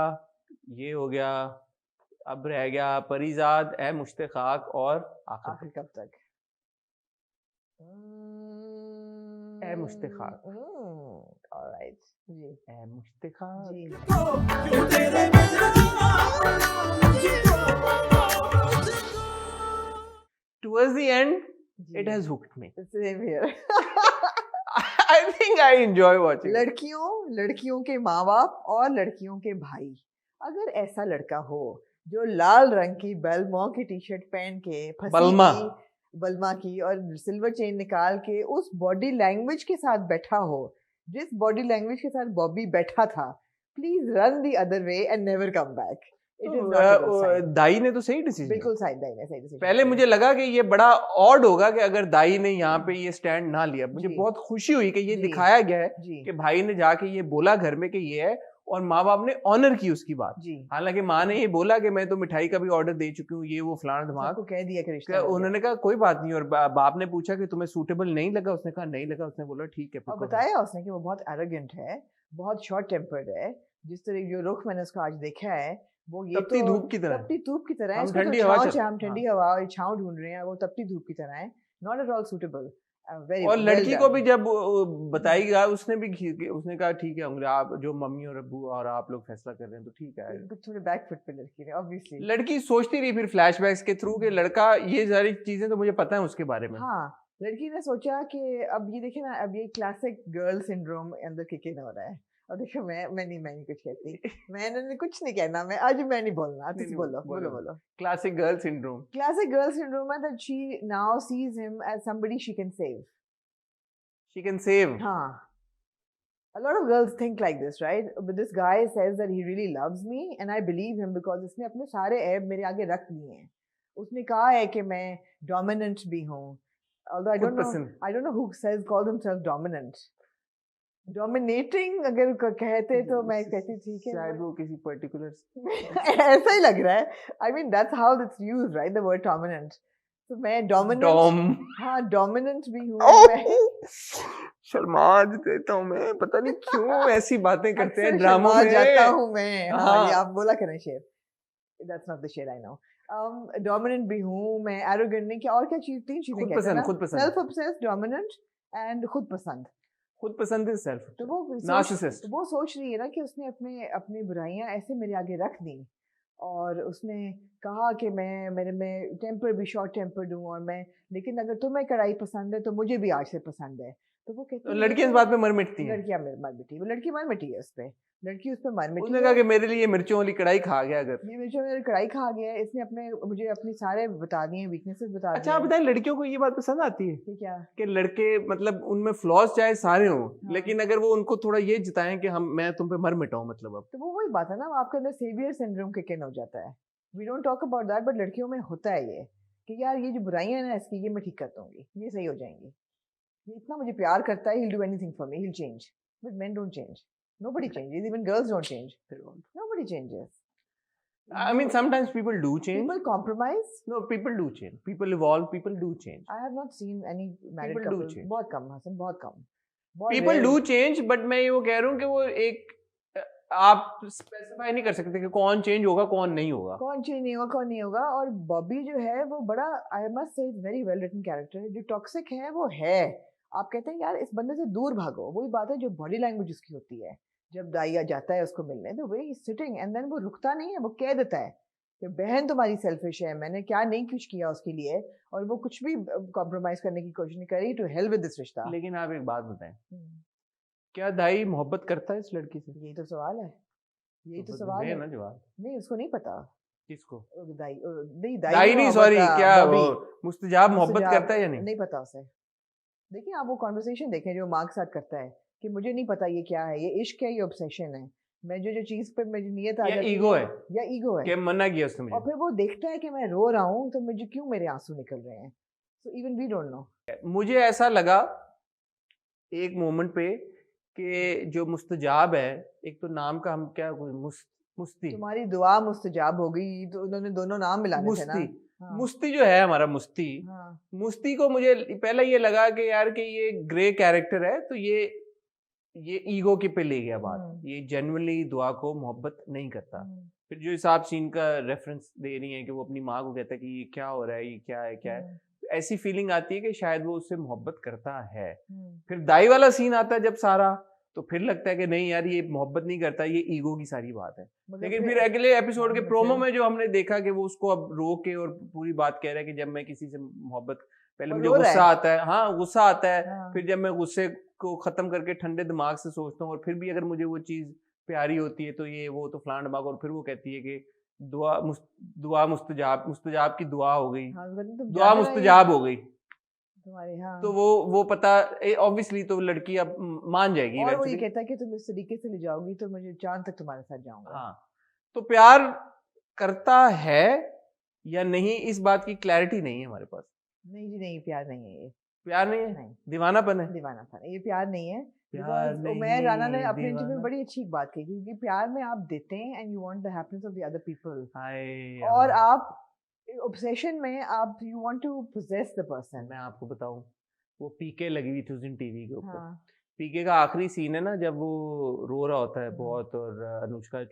ये हो गया, अब रह गया परीजाद, ए मुश्ताक और आखिर आखिर कब तक? ए मुश्ताक, ऑलराइट जी ए मुश्ताक। जी Towards the end, it जी has hooked me. Same here. I think I enjoy watching it. लड़कियों के माँ बाप और लड़कियों के भाई, अगर ऐसा लड़का हो जो लाल रंग की बलमा की टी शर्ट पहन के बलमा की और सिल्वर चेन निकाल के उस बॉडी लैंग्वेज के साथ बैठा हो, जिस बॉडी लैंग्वेज के साथ बॉबी बैठा था, please run the other way and never come back. It is not thy ने तो सही डिसीजन बिल्कुल सही decision पहले किया। मुझे लगा कि ये बड़ा ऑड होगा कि अगर दाई ने यहाँ पे ये स्टैंड ना लिया। मुझे जी। बहुत खुशी हुई कि ये जी। दिखाया गया है जी कि भाई ने जाके ये बोला घर में कि ये है, और माँ बाप ने ऑनर की उसकी बात। जी हालांकि माँ ने ये बोला कि मैं तो मिठाई का भी ऑर्डर दे चुकी हूँ, ये वो फलाना धमाक। सबको कह दिया कि रिश्ता क्या हो गया। उन्होंने कहा कोई बात नहीं, और बाप ने पूछा कि तुम्हें सूटेबल नहीं लगा, उसने कहा नहीं लगा, उसने बोला ठीक है। और बताया उसने कि वो बहुत एरोगेंट है, बहुत शॉर्ट टेम्पर्ड है, जिस तरह जो रुख मैंने उसका आज देखा है वो ये तपती तो धूप की तरह है। तपती धूप की तरह है। हम इसको तो ठंडी हवा छाँव चल- हम ठंडी हवा और छाँव ढूंढ रहे हैं, वो तपती धूप की तरह है, नॉट एट ऑल सूटेबल। और लड़की को भी जब बताएगा उसने भी उसने कहा ठीक है अंकल, आप जो मम्मी और अब्बू और आप लोग फैसला कर रहे हैं तो ठीक है। थोड़े बैक फुट पे लड़की ने ऑब्वियसली। लड़की सोचती रही फिर फ्लैशबैक्स के थ्रू कि लड़का, ये सारी चीजें तो मुझे पता है उसके बारे में। हाँ लड़की ने सोचा कि अब ये देखे ना, अब ये क्लासिक गर्ल सिंड्रोम अंदर किक इन हो रहा है। और देखो मैं नहीं कुछ कहती, मैंने कुछ नहीं कहना, मैं आज मैं नहीं बोलना, तुम नहीं, बोलो बोलो। बोलो बोलो। Classic girl syndrome. Classic girl syndrome है that she now sees him as somebody she can save. She can save. हाँ. A lot of girls think like this, right? But this guy says that he really loves me and I believe him because उसने अपने सारे ऐब मेरे आगे रख दिए हैं. उसने कहा है कि मैं dominant भी हूँ. Although I don't know who calls himself dominant. Dominating अगर कहते तो मैं कहती ठीक है. शायद वो किसी पर्टिकुलर ऐसा ही लग रहा है. I mean that's how it's used, right? The word dominant. तो मैं dominant. हाँ dominant भी हूँ मैं. शर्माज देता हूँ मैं, पता नहीं क्यों ऐसी बातें करते हैं अक्सर ड्रामों शर्मा में। जाता हूँ मैं। हाँ हाँ। ये आप बोला करें शेर। That's not the shade I know. Dominant भी हूँ मैं, arrogant नहीं, क्या और क्या चीज, तीन चीजें कहते हैं ना? खुद पसंद। Self obsessed, dominant and खुद पसंद। खुद पसंद है सेल्फ। तो वो नार्सिसिस्ट। वो सोच रही है ना कि उसने अपनी बुराइयां ऐसे मेरे आगे रख दी, और उसने कहा कि मैं मेरे में टेम्पर भी शॉर्ट टेम्पर्ड हूँ, और मैं, लेकिन अगर तुम्हें कढ़ाई पसंद है तो मुझे भी आज से पसंद है। तो वो कहती है लड़कियां इस बात पे मर मिटती हैं। लड़कियां मर मिटी, वो लड़की मर मिटी है उस पे, लड़की उस पे मर मिटी उसने है। कहा कि मेरे लिए मिर्चों वाली कढ़ाई खा गया अगर। ये मिर्चों वाली कढ़ाई खा गया है, इसने मुझे अपनी सारे बता दिए, वीकनेसेस बता दिए। अच्छा आप बताएं, लड़कियों को ये बात पसंद आती है कि क्या कि लड़के मतलब उनमें फ्लॉज चाहे सारे हों, हाँ। लेकिन अगर वो उनको थोड़ा ये जिताएं कि मैं तुम पे मर मिटाऊं, मतलब अब तो वो वही बात है ना, आपके अंदर सेवियर सिंड्रोम किक इन हो जाता है। We don't talk about that, but लड़कियों में होता है ये कि यार ये जो बुराइयां हैं ना इसकी, ये मैं ठीक कर दूंगी, ये सही हो जाएंगी, ये इतना मुझे प्यार करता है, he'll do anything for me, he'll change. But men don't change. Nobody changes. Even girls don't change. Nobody changes. I mean sometimes people do change. People compromise. No, people do change. People evolve. People do change. I have not seen any married People do couples. change. बहुत कम हसन, बहुत कम. People do change, but मैं ये वो कह रहा हूँ कि वो एक आप स्पेसिफाई नहीं कर सकते कि कौन चेंज होगा कौन नहीं होगा। कौन चेंज नहीं होगा कौन नहीं होगा। और बॉबी जो है वो बड़ा, I must say, very well written character है। जो टॉक्सिक है वो है, आप कहते हैं यार इस बंदे से दूर भागो, वही बात है जो बॉडी लैंग्वेज उसकी होती है। जब दाइया जाता है उसको मिलने, तो वे सिटिंग एंड देन वो रुकता नहीं है, वो कह देता है कि बहन तुम्हारी सेल्फिश है, मैंने क्या नहीं कुछ किया उसके लिए, और वो कुछ भी कॉम्प्रोमाइज करने की कोशिश नहीं करी। टू हेल विद दिस रिश्ता। लेकिन आप एक बात बताएं, क्या दाई मोहब्बत करता है इस लड़की से? यही तो सवाल है, यही तो तो सवाल है ना जवाब। नहीं, उसको नहीं पता। किसको? दाई नहीं, दाई नहीं, सॉरी, क्या वो मुस्तजाब मोहब्बत करता है या नहीं? नहीं पता उसे। देखिए आप वो कॉन्वर्सेशन देखें जो मार्क साथ करता है कि मुझे नहीं पता ये क्या है, ये इश्क है, ये ऑब्सेशन है, मैं जो चीज पे मेरी नियत आ जाती है, ईगो है, या ईगो है कि मना किया उसने और मुझे। फिर वो देखता है कि मैं रो रहा हूँ तो मुझे क्यों मेरे आंसू निकल रहे हैं। So even we don't know. मुझे ऐसा लगा एक मोमेंट पे कि जो मुस्तजाब है, एक तो नाम का हम क्या मुस्ती, तुम्हारी दुआ मुस्तजाब हो गई, तो उन्होंने दोनों नाम मिलाने थे ना। हाँ। मुस्ती जो है हमारा मुस्ती, हाँ। मुस्ती को मुझे पहले ये लगा कि यार कि ये ग्रे कैरेक्टर है, तो ये ईगो के पे ले गया बात, ये जेन्युइनली दुआ को मोहब्बत नहीं करता। फिर जो इस आप सीन का रेफरेंस दे रही है कि वो अपनी माँ को कहता है कि ये क्या हो रहा है, ये क्या है क्या है, ऐसी फीलिंग आती है कि शायद वो उससे मोहब्बत करता है। फिर दाई वाला सीन आता है जब सारा, तो फिर लगता है कि नहीं यार ये मोहब्बत नहीं करता, ये ईगो की सारी बात है। लेकिन फिर अगले एपिसोड के प्रोमो में जो हमने देखा कि वो उसको अब रो के और पूरी बात कह रहा है कि जब मैं किसी से मोहब्बत, पहले मुझे गुस्सा आता है, हाँ गुस्सा आता है, फिर जब मैं गुस्से को खत्म करके ठंडे दिमाग से सोचता हूँ, और फिर भी अगर मुझे वो चीज प्यारी होती है तो ये वो तो फलान दिमाग, और फिर वो कहती है कि दुआ मुस्तजाब की दुआ हो गई, दुआ मुस्तजाब हो गई तुम्हारी। हाँ। तो वो पता ऑब्वियसली तो लड़की अब मान जाएगी, और वो ये कहता है कि तुम इस तरीके से ले जाओगी तो मुझे चांद तक तुम्हारे साथ जाऊंगा। हाँ, तो प्यार करता है या नहीं, इस बात की क्लैरिटी नहीं है हमारे पास। नहीं जी नहीं, प्यार नहीं है ये। प्यार नहीं है, नहीं। दीवानापन है, दीवानापन, ये प्यार नहीं है। प्यार नहीं, उमैर राना ने अपने इंटरव्यू में बड़ी अच्छी बात कही, क्योंकि प्यार में आप देते हैं and you want the happiness of the other people, और आप ऑब्सेशन में आप you want to possess the person. मैं आपको बताऊं, वो पीके लगी हुई थी उस दिन टीवी के ऊपर। हाँ। पीके का आखिरी सीन है ना, जब वो रो रहा होता है बहुत, और अनुष्का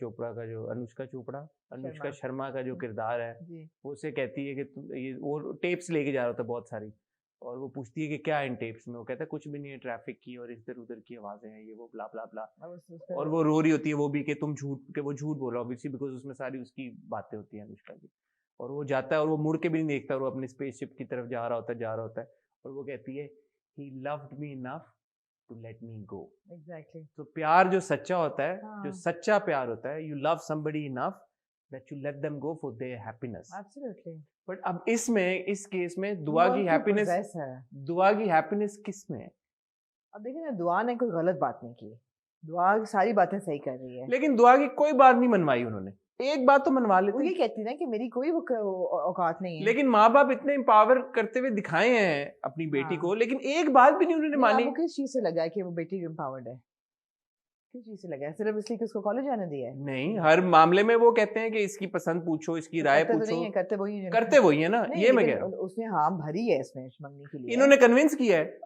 शर्मा का जो किरदार है, वो उसे कहती है कि तुम ये, वो टेप्स लेके जा रहा होता है बहुत सारी, और वो पूछती है कि क्या इन टेप्स में, वो कहता है कुछ भी नहीं है, ट्रैफिक की और इधर उधर की आवाजें हैं, ये वो ब्ला ब्ला ब्ला, और वो रो रही होती है वो भी कि तुम झूठ, के वो झूठ बोल रहा ऑब्वियसली, बिकॉज उसमें सारी उसकी बातें होती हैं अनुष्का की। और वो जाता है और वो मुड़ के भी नहीं देखता, और वो अपने स्पेसशिप की तरफ जा रहा होता है, और वो कहती है he loved me enough to let me go. Exactly. तो प्यार जो सच्चा होता है, जो सच्चा प्यार होता है, you love somebody enough that you let them go for their happiness. Absolutely. But अब इस केस में दुआ की हैप्पीनेस किस में है? अब देखिए ना, दुआ ने कोई गलत बात नहीं की, दुआ सारी बातें सही कर रही है, लेकिन दुआ की कोई बात नहीं मनवाई उन्होंने, एक बात तो मनवा लेते। वो ये कहती ना कि मेरी कोई औकात नहीं है। लेकिन माँ बाप इतने एम्पावर करते हुए दिखाए हैं अपनी बेटी को, लेकिन एक बात भी नहीं उन्होंने मानी। आपको किस चीज से लगा है कि वो बेटी एम्पावर्ड है? किस चीज से लगा है? सिर्फ इसलिए कि उसको कॉलेज जाने दिया है? नहीं, हर मामले में वो कहते हैं कि इसकी पसंद पूछो, इसकी राय पूछो। नहीं है, करते वही है ना, ये मैं कह रहा हूँ। उसने हाँ भरी है इसमें मंगनी के लिए, इन्होंने कन्विंस किया है।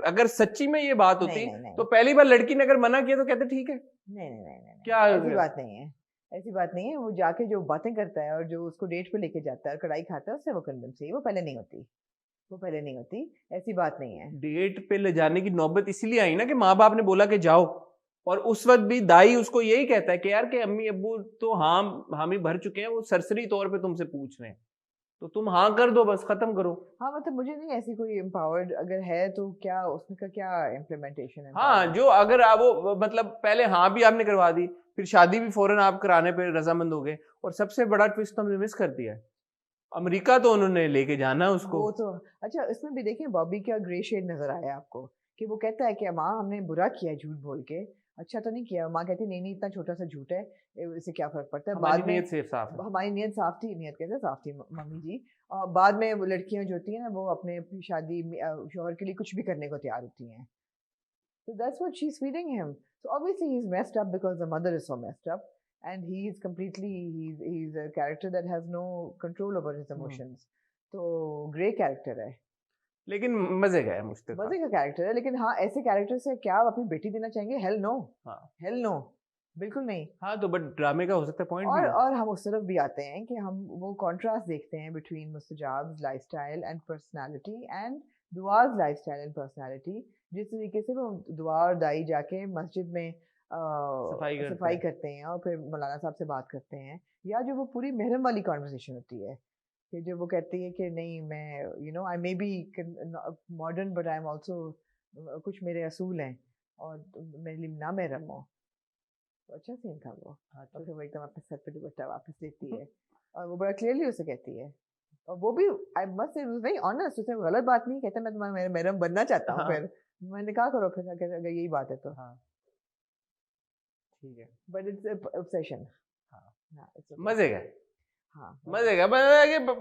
अगर सच्ची में ये बात होती तो पहली बार लड़की ने अगर मना किया तो कहते ठीक है। नहीं, क्या ऐसी बात नहीं है, ऐसी बात नहीं है। वो जाके जो बातें करता है और जो उसको डेट पे लेके जाता है और कढ़ाई खाता है, उससे वो कन्विंस है। वो पहले नहीं होती, ऐसी बात नहीं है। डेट पे ले जाने की नौबत इसीलिए आई ना कि माँ बाप ने बोला कि जाओ, और उस वक्त भी दाई उसको यही कहता है कि यार कि अम्मी अब्बू तो हामी भर चुके हैं, वो सरसरी तौर पे तुमसे पूछ रहे हैं, तो तुम हाँ कर दो, बस खत्म करो। हाँ मतलब मुझे नहीं ऐसी कोई एम्पावर्ड अगर है तो क्या उसका क्या इम्प्लीमेंटेशन है? हाँ, जो अगर आप वो मतलब पहले हाँ भी आपने करवा दी, फिर शादी भी फौरन आप कराने पे रजामंद हो गए, और सबसे बड़ा ट्विस्ट तो हमने मिस कर दिया है, अमेरिका तो उन्होंने लेके जाना उसको। वो तो अच्छा, इसमें भी देखिए बॉबी का ग्रे शेड नजर आया आपको, कि वो कहता है कि माँ हमने बुरा किया झूठ बोल के, अच्छा तो नहीं किया। माँ कहती नहीं इतना छोटा सा झूठ है, इससे क्या फर्क पड़ता है, बाद में नीयत से साफ है। हमारी नीयत साफ थी, नीयत कैसे साफ थी मम्मी जी। और बाद में वो लड़कियां जो होती हैं ना, वो अपने शादी शोहर के लिए कुछ भी करने को तैयार होती हैं। So that's what she's feeding him. So obviously he's messed up because the mother is so messed up, and he's a character that has no control over his emotions. तो ग्रे कैरेक्टर है, लेकिन मजे का है, मजे का character है। लेकिन हाँ, ऐसे कैरेक्टर से क्या आप अपनी बेटी देना चाहेंगे? Hell no, hell no. बिल्कुल नहीं। हाँ तो बट ड्रामे का हो सकता है पॉइंट भी है। और हम उस तरफ भी आते हैं कि हम वो कॉन्ट्रास्ट देखते हैं between Mustajab's lifestyle and personality and Dua's lifestyle and personality. जिस तरीके से वो दुआ और दाई जाके मस्जिद में सफाई करते हैं और फिर मौलाना साहब से बात करते हैं, या जो वो पूरी महरम वाली कॉन्वर्सेशन होती है कि जो वो कहती है कि नहीं मैं I may be modern but I am also, कुछ मेरे असूल हैं और मेरे लिए ना महरम हो। तो अच्छा सीन था वो। तो फिर वो एकदम अपने सर पे दुपट्टा वापस लेती है और वो बड़ा क्लियरली उसे कहती है, और वो भी आई मस्ट से वेरी ऑनेस्ट, उसने गलत बात नहीं कहता मैं तुम्हारा महरम बनना चाहता हूँ। फिर मैंने कहा करो फिर अगर यही बात है तो ठीक है, बट इट्स ऑब्सेशन। मजे का हाँ मजे का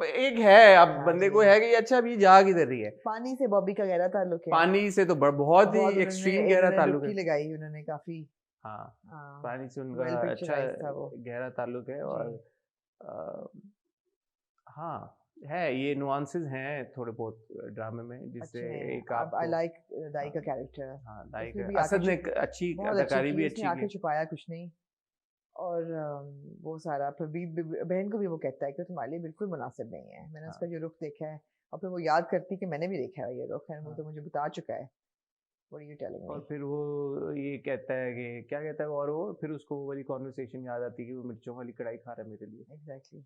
एक है अब बंदे को है कि अच्छा अभी जा किधर रही है। पानी से बॉबी का गहरा ताल्लुक है। पानी से तो बहुत ही एक्सट्रीम गहरा ताल्लुक है। लगाई उन्होंने काफी। हाँ पानी से उनका अच्छा गहरा ताल्लुक है। और हाँ है ये नुआंसेस हैं थोड़े बहुत ड्रामे में जिससे एक आप आई लाइक दाई का कैरेक्टर। हाँ दाई का असद ने अच्छी अदाकारी भी अच्छी की, छुपाया कुछ नहीं। और वो सारा फिर बहन को भी वो कहता है कि तुम्हारे लिए बिल्कुल मुनासिब नहीं है। मैंने उसका जो रुख देखा है, और फिर वो याद करती कि मैंने भी देखा है ये रुख है, वो तो मुझे बता चुका है। What are you telling me? और फिर वो ये कहता है कि क्या कहता है, और वो फिर उसको वो वाली कॉन्वर्सेशन याद आती है कि वो मिर्चों वाली कढ़ाई खा रहा है मेरे लिए। एग्जैक्टली।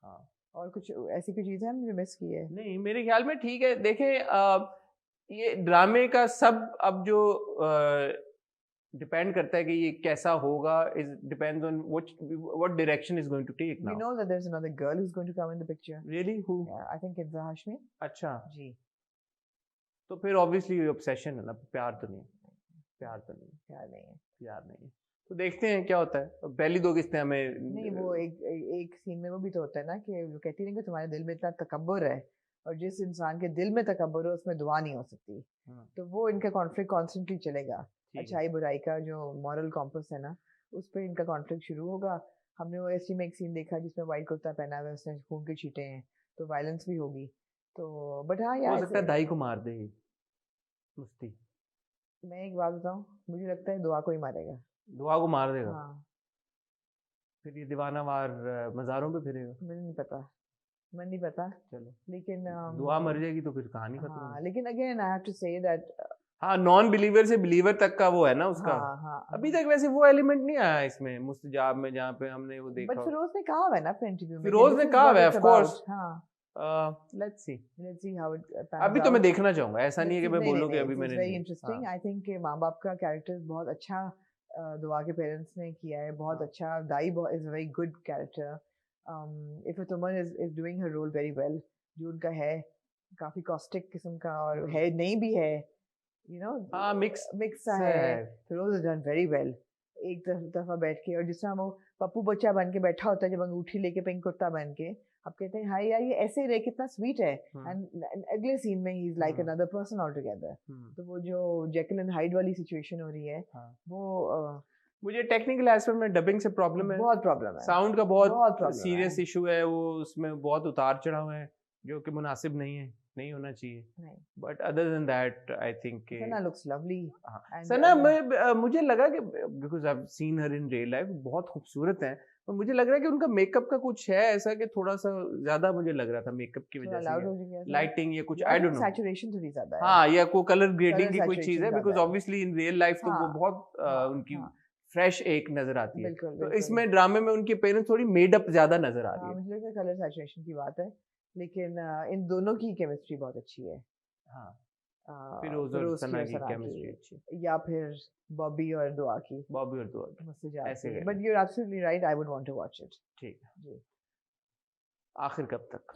हाँ और कुछ ऐसी कोई चीज़ें हमने मिस की है? नहीं मेरे ख्याल में ठीक है। देखें ये ड्रामे का सब अब जो डिपेंड करता है कि ये कैसा होगा, is depends on what direction is going to take now. We know that there's another girl who's going to come in the picture. Really? Who? Yeah, I think it's Hashmi. अच्छा जी। तो फिर obviously obsession है ना, प्यार तो नहीं। तो देखते हैं क्या होता है। पहली दो किस्तें हमें नहीं, वो एक सीन में वो भी तो होता है ना कि वो कहती है कि तुम्हारे दिल में इतना तकब्बुर है, और जिस इंसान के दिल में तकब्बुर है उसमें दुआ नहीं हो सकती। तो वो इनका कॉन्फ्लिक्ट कॉन्स्टेंटली चलेगा। अच्छाई बुराई का जो मॉरल कॉम्पस है ना, उस पर इनका कॉन्फ्लिक्ट शुरू होगा। हमने वो ऐसी में एक सीन देखा जिसमें वाइट कुर्ता पहना हुआ है, उसने खून के छींटे हैं, तो वायलेंस भी होगी। तो बट हाँ यार, हो सकता है दाई को मार दे मुफ्ती। मैं एक बात बताऊं, मुझे लगता है दुआ को ही मारेगा। दुआ को मार देगा? हाँ। फिर ये दीवाना वार मज़ारों पे फिरेगा? मुझे नहीं पता। चलो लेकिन दुआ मर जाएगी तो फिर कहानी खत्म। हाँ, लेकिन again I have to say that हाँ नॉन बिलीवर से बिलीवर तक का वो है ना उसका। हाँ, अभी तक वैसे वो एलिमेंट नहीं आया इसमें मुस्तजाब में जहाँ पे हमने वो देखा। बट फिरोज ने कहा है ना अपने इंटरव्यू में, फिरोज ने कहा है ऑफ कोर्स। हाँ लेट्स सी हाउ इट अभी तो मैं देखना चाहूंगा, ऐसा नहीं है कि मैं बोलूं कि अभी मैंने। Very interesting. आई थिंक माँ बाप का कैरेक्टर बहुत अच्छा दुआ के पेरेंट्स ने किया है, बहुत अच्छा। दाई is a very good character. Iffat Umar is doing her role very well. जो उनका है काफी कॉस्टिक किस्म का, और है नहीं भी है, हाँ मिक्स है। Firoz done very well. एक दफा बैठ के, और जिस तरह वो पप्पू बच्चा बन के बैठा होता है जब अंगूठी लेके पिंक कुर्ता बन के, अब कहते हैं हाय यार ये ऐसे रहे, कितना स्वीट है। एंड अगले सीन में he is like another person all together. तो वो जो जेकिल एंड हाइड वाली सिचुएशन हो रही है, वो मुझे टेक्निकल एस्पेक्ट में डबिंग से प्रॉब्लम है, बहुत प्रॉब्लम है। साउंड का बहुत सीरियस इशू है, वो उसमें बहुत उतार चढ़ाव है जो कि मुनासिब नहीं होना चाहिए। But other than that I think Sana looks lovely. Sana मुझे लगा कि because I have seen her in real life, बहुत खूबसूरत है, तो मुझे लग रहा है कि उनका मेकअप का कुछ है ऐसा कि थोड़ा सा ज्यादा मुझे लग रहा था मेकअप की वजह से, लाइटिंग या कुछ, आई डोंट नो, सैचुरेशन थोड़ी ज्यादा है। हाँ या कोई कलर ग्रेडिंग की कोई चीज है, because obviously in real life तो वो बहुत उनकी फ्रेश एक नजर आती है। तो इसमें ड्रामे में उनके पेरेंट्स थोड़ी मेड अप ज्यादा नजर आ रही है। मुझे लगता है कलर सैचुरेशन की बात है, लेकिन इन दोनों की केमिस्ट्री बहुत अच्छी है। हाँ फिरोज और सना की केमिस्ट्री अच्छी, या फिर बॉबी और दुआ की। ऐसे but you are absolutely right, I would want to watch it. ठीक है, आखिर कब तक?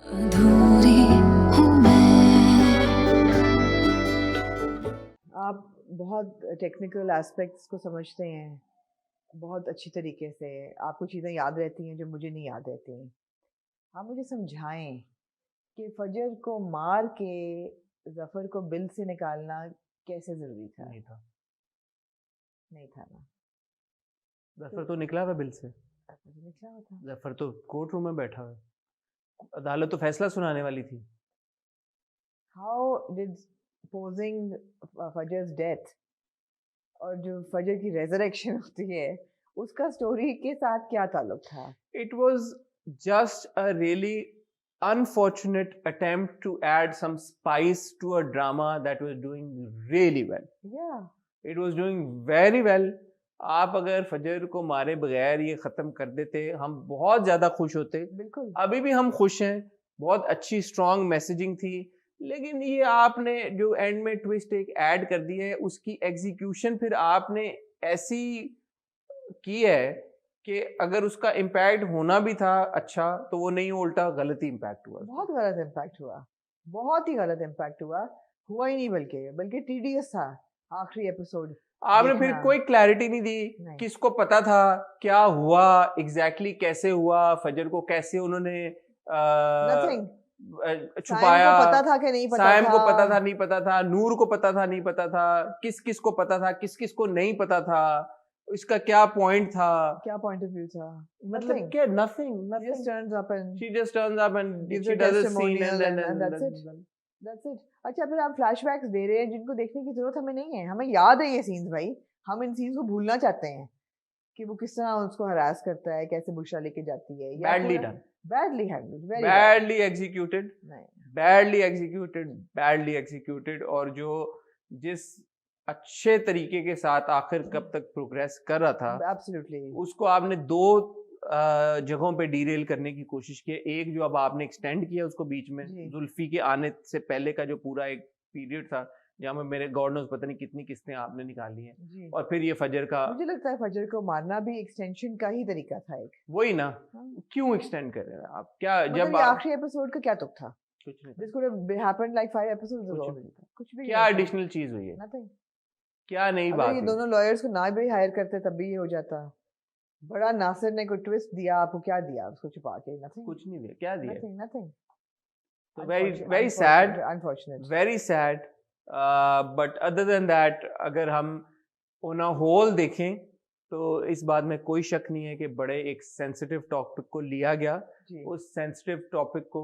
आप बहुत टेक्निकल एस्पेक्ट्स को समझते हैं बहुत अच्छी तरीके से, आपको चीज़ें याद रहती हैं जो मुझे नहीं याद रहती। आप मुझे समझाएं कि फजर को मार के जफर को बिल से निकालना कैसे जरूरी था? नहीं था ना। जफर तो निकला हुआ बिल से, निकला हुआ था। जफर तो कोर्ट रूम में बैठा हुआ, अदालत तो फैसला सुनाने वाली थी। How did posing Fajr's death और जो फजर की रेजरेक्शन होती है उसका स्टोरी के साथ क्या ताल्लुक था? It was just a really unfortunate attempt to add some spice to a drama that was doing really well. Yeah. It was doing very well. आप अगर फजर को मारे बगैर ये खत्म कर देते हम बहुत ज्यादा खुश होते। बिल्कुल। अभी भी हम खुश हैं, बहुत अच्छी स्ट्रॉन्ग मैसेजिंग थी, लेकिन ये आपने जो एंड में ट्विस्ट एक ऐड कर दी है उसकी एग्जीक्यूशन फिर आपने ऐसी की है कि अगर उसका इम्पैक्ट होना भी था अच्छा तो वो नहीं, उल्टा गलत ही इम्पैक्ट हुआ। बहुत गलत इम्पैक्ट हुआ, बहुत ही गलत इम्पैक्ट हुआ ही नहीं, बल्कि टीडीएस था आखिरी एपिसोड। आपने फिर कोई क्लैरिटी नहीं दी, किसको पता था क्या हुआ एग्जैक्टली, कैसे हुआ, फजर को कैसे उन्होंने छुपाया, पता था कि नहीं पता साइम था, को पता था नहीं पता था, नूर को पता था नहीं पता था, किस किस को पता था किस किस को नहीं पता था, इसका क्या पॉइंट था, क्या पॉइंट ऑफ व्यू था, मतलब क्या nothing just turns up and she just turns up and gives she a does a scene testimonial and that's it. अच्छा, फिर आप फ्लैशबैक्स दे रहे हैं जिनको देखने की जरूरत हमें नहीं है, हमें याद है ये सीन्स भाई, हम इन सीन्स को भूलना चाहते हैं कि वो किस तरह उसको हरास करता है, कैसे बुशरा लेके जाती है। badly done, badly handled, very badly executed, नहीं, badly executed और जो जिस अच्छे तरीके के साथ आखिर कब तक प्रोग्रेस कर रहा था, absolutely, उसको आपने दो जगहों पे डीरेल करने की कोशिश की। एक जो अब आपने एक्सटेंड किया उसको बीच में, जुल्फी के आने से पहले का जो पूरा एक पीरियड था जहाँ में मेरे गॉड नोस पता नहीं कितनी किस्तें आपने निकाली हैं, और फिर ये फजर का, मुझे लगता है फजर को मारना भी एक्सटेंशन का ही तरीका था एक। वही ना, क्यों एक्सटेंड कर रहे हैं आप, क्या जब आखिरी एपिसोड का क्या तुक था? कुछ नहीं, this could have happened like 5 episodes ago, कुछ भी क्या एडिशनल चीज हुई है, नथिंग, क्या नई बात, ये दोनों लॉयर्स को ना भी हायर करते तब भी ये हो जाता। बड़ा नासिर ने कोई ट्विस्ट दिया, आपको क्या दिया उसको छुपा के? नथिंग, कुछ नहीं दिया, क्या दिया, nothing. So very sad, unfortunate, very sad. But other than that, अगर हम on a whole देखें तो इस बात में कोई शक नहीं है कि बड़े एक सेंसिटिव टॉपिक को लिया गया, उस सेंसिटिव टॉपिक को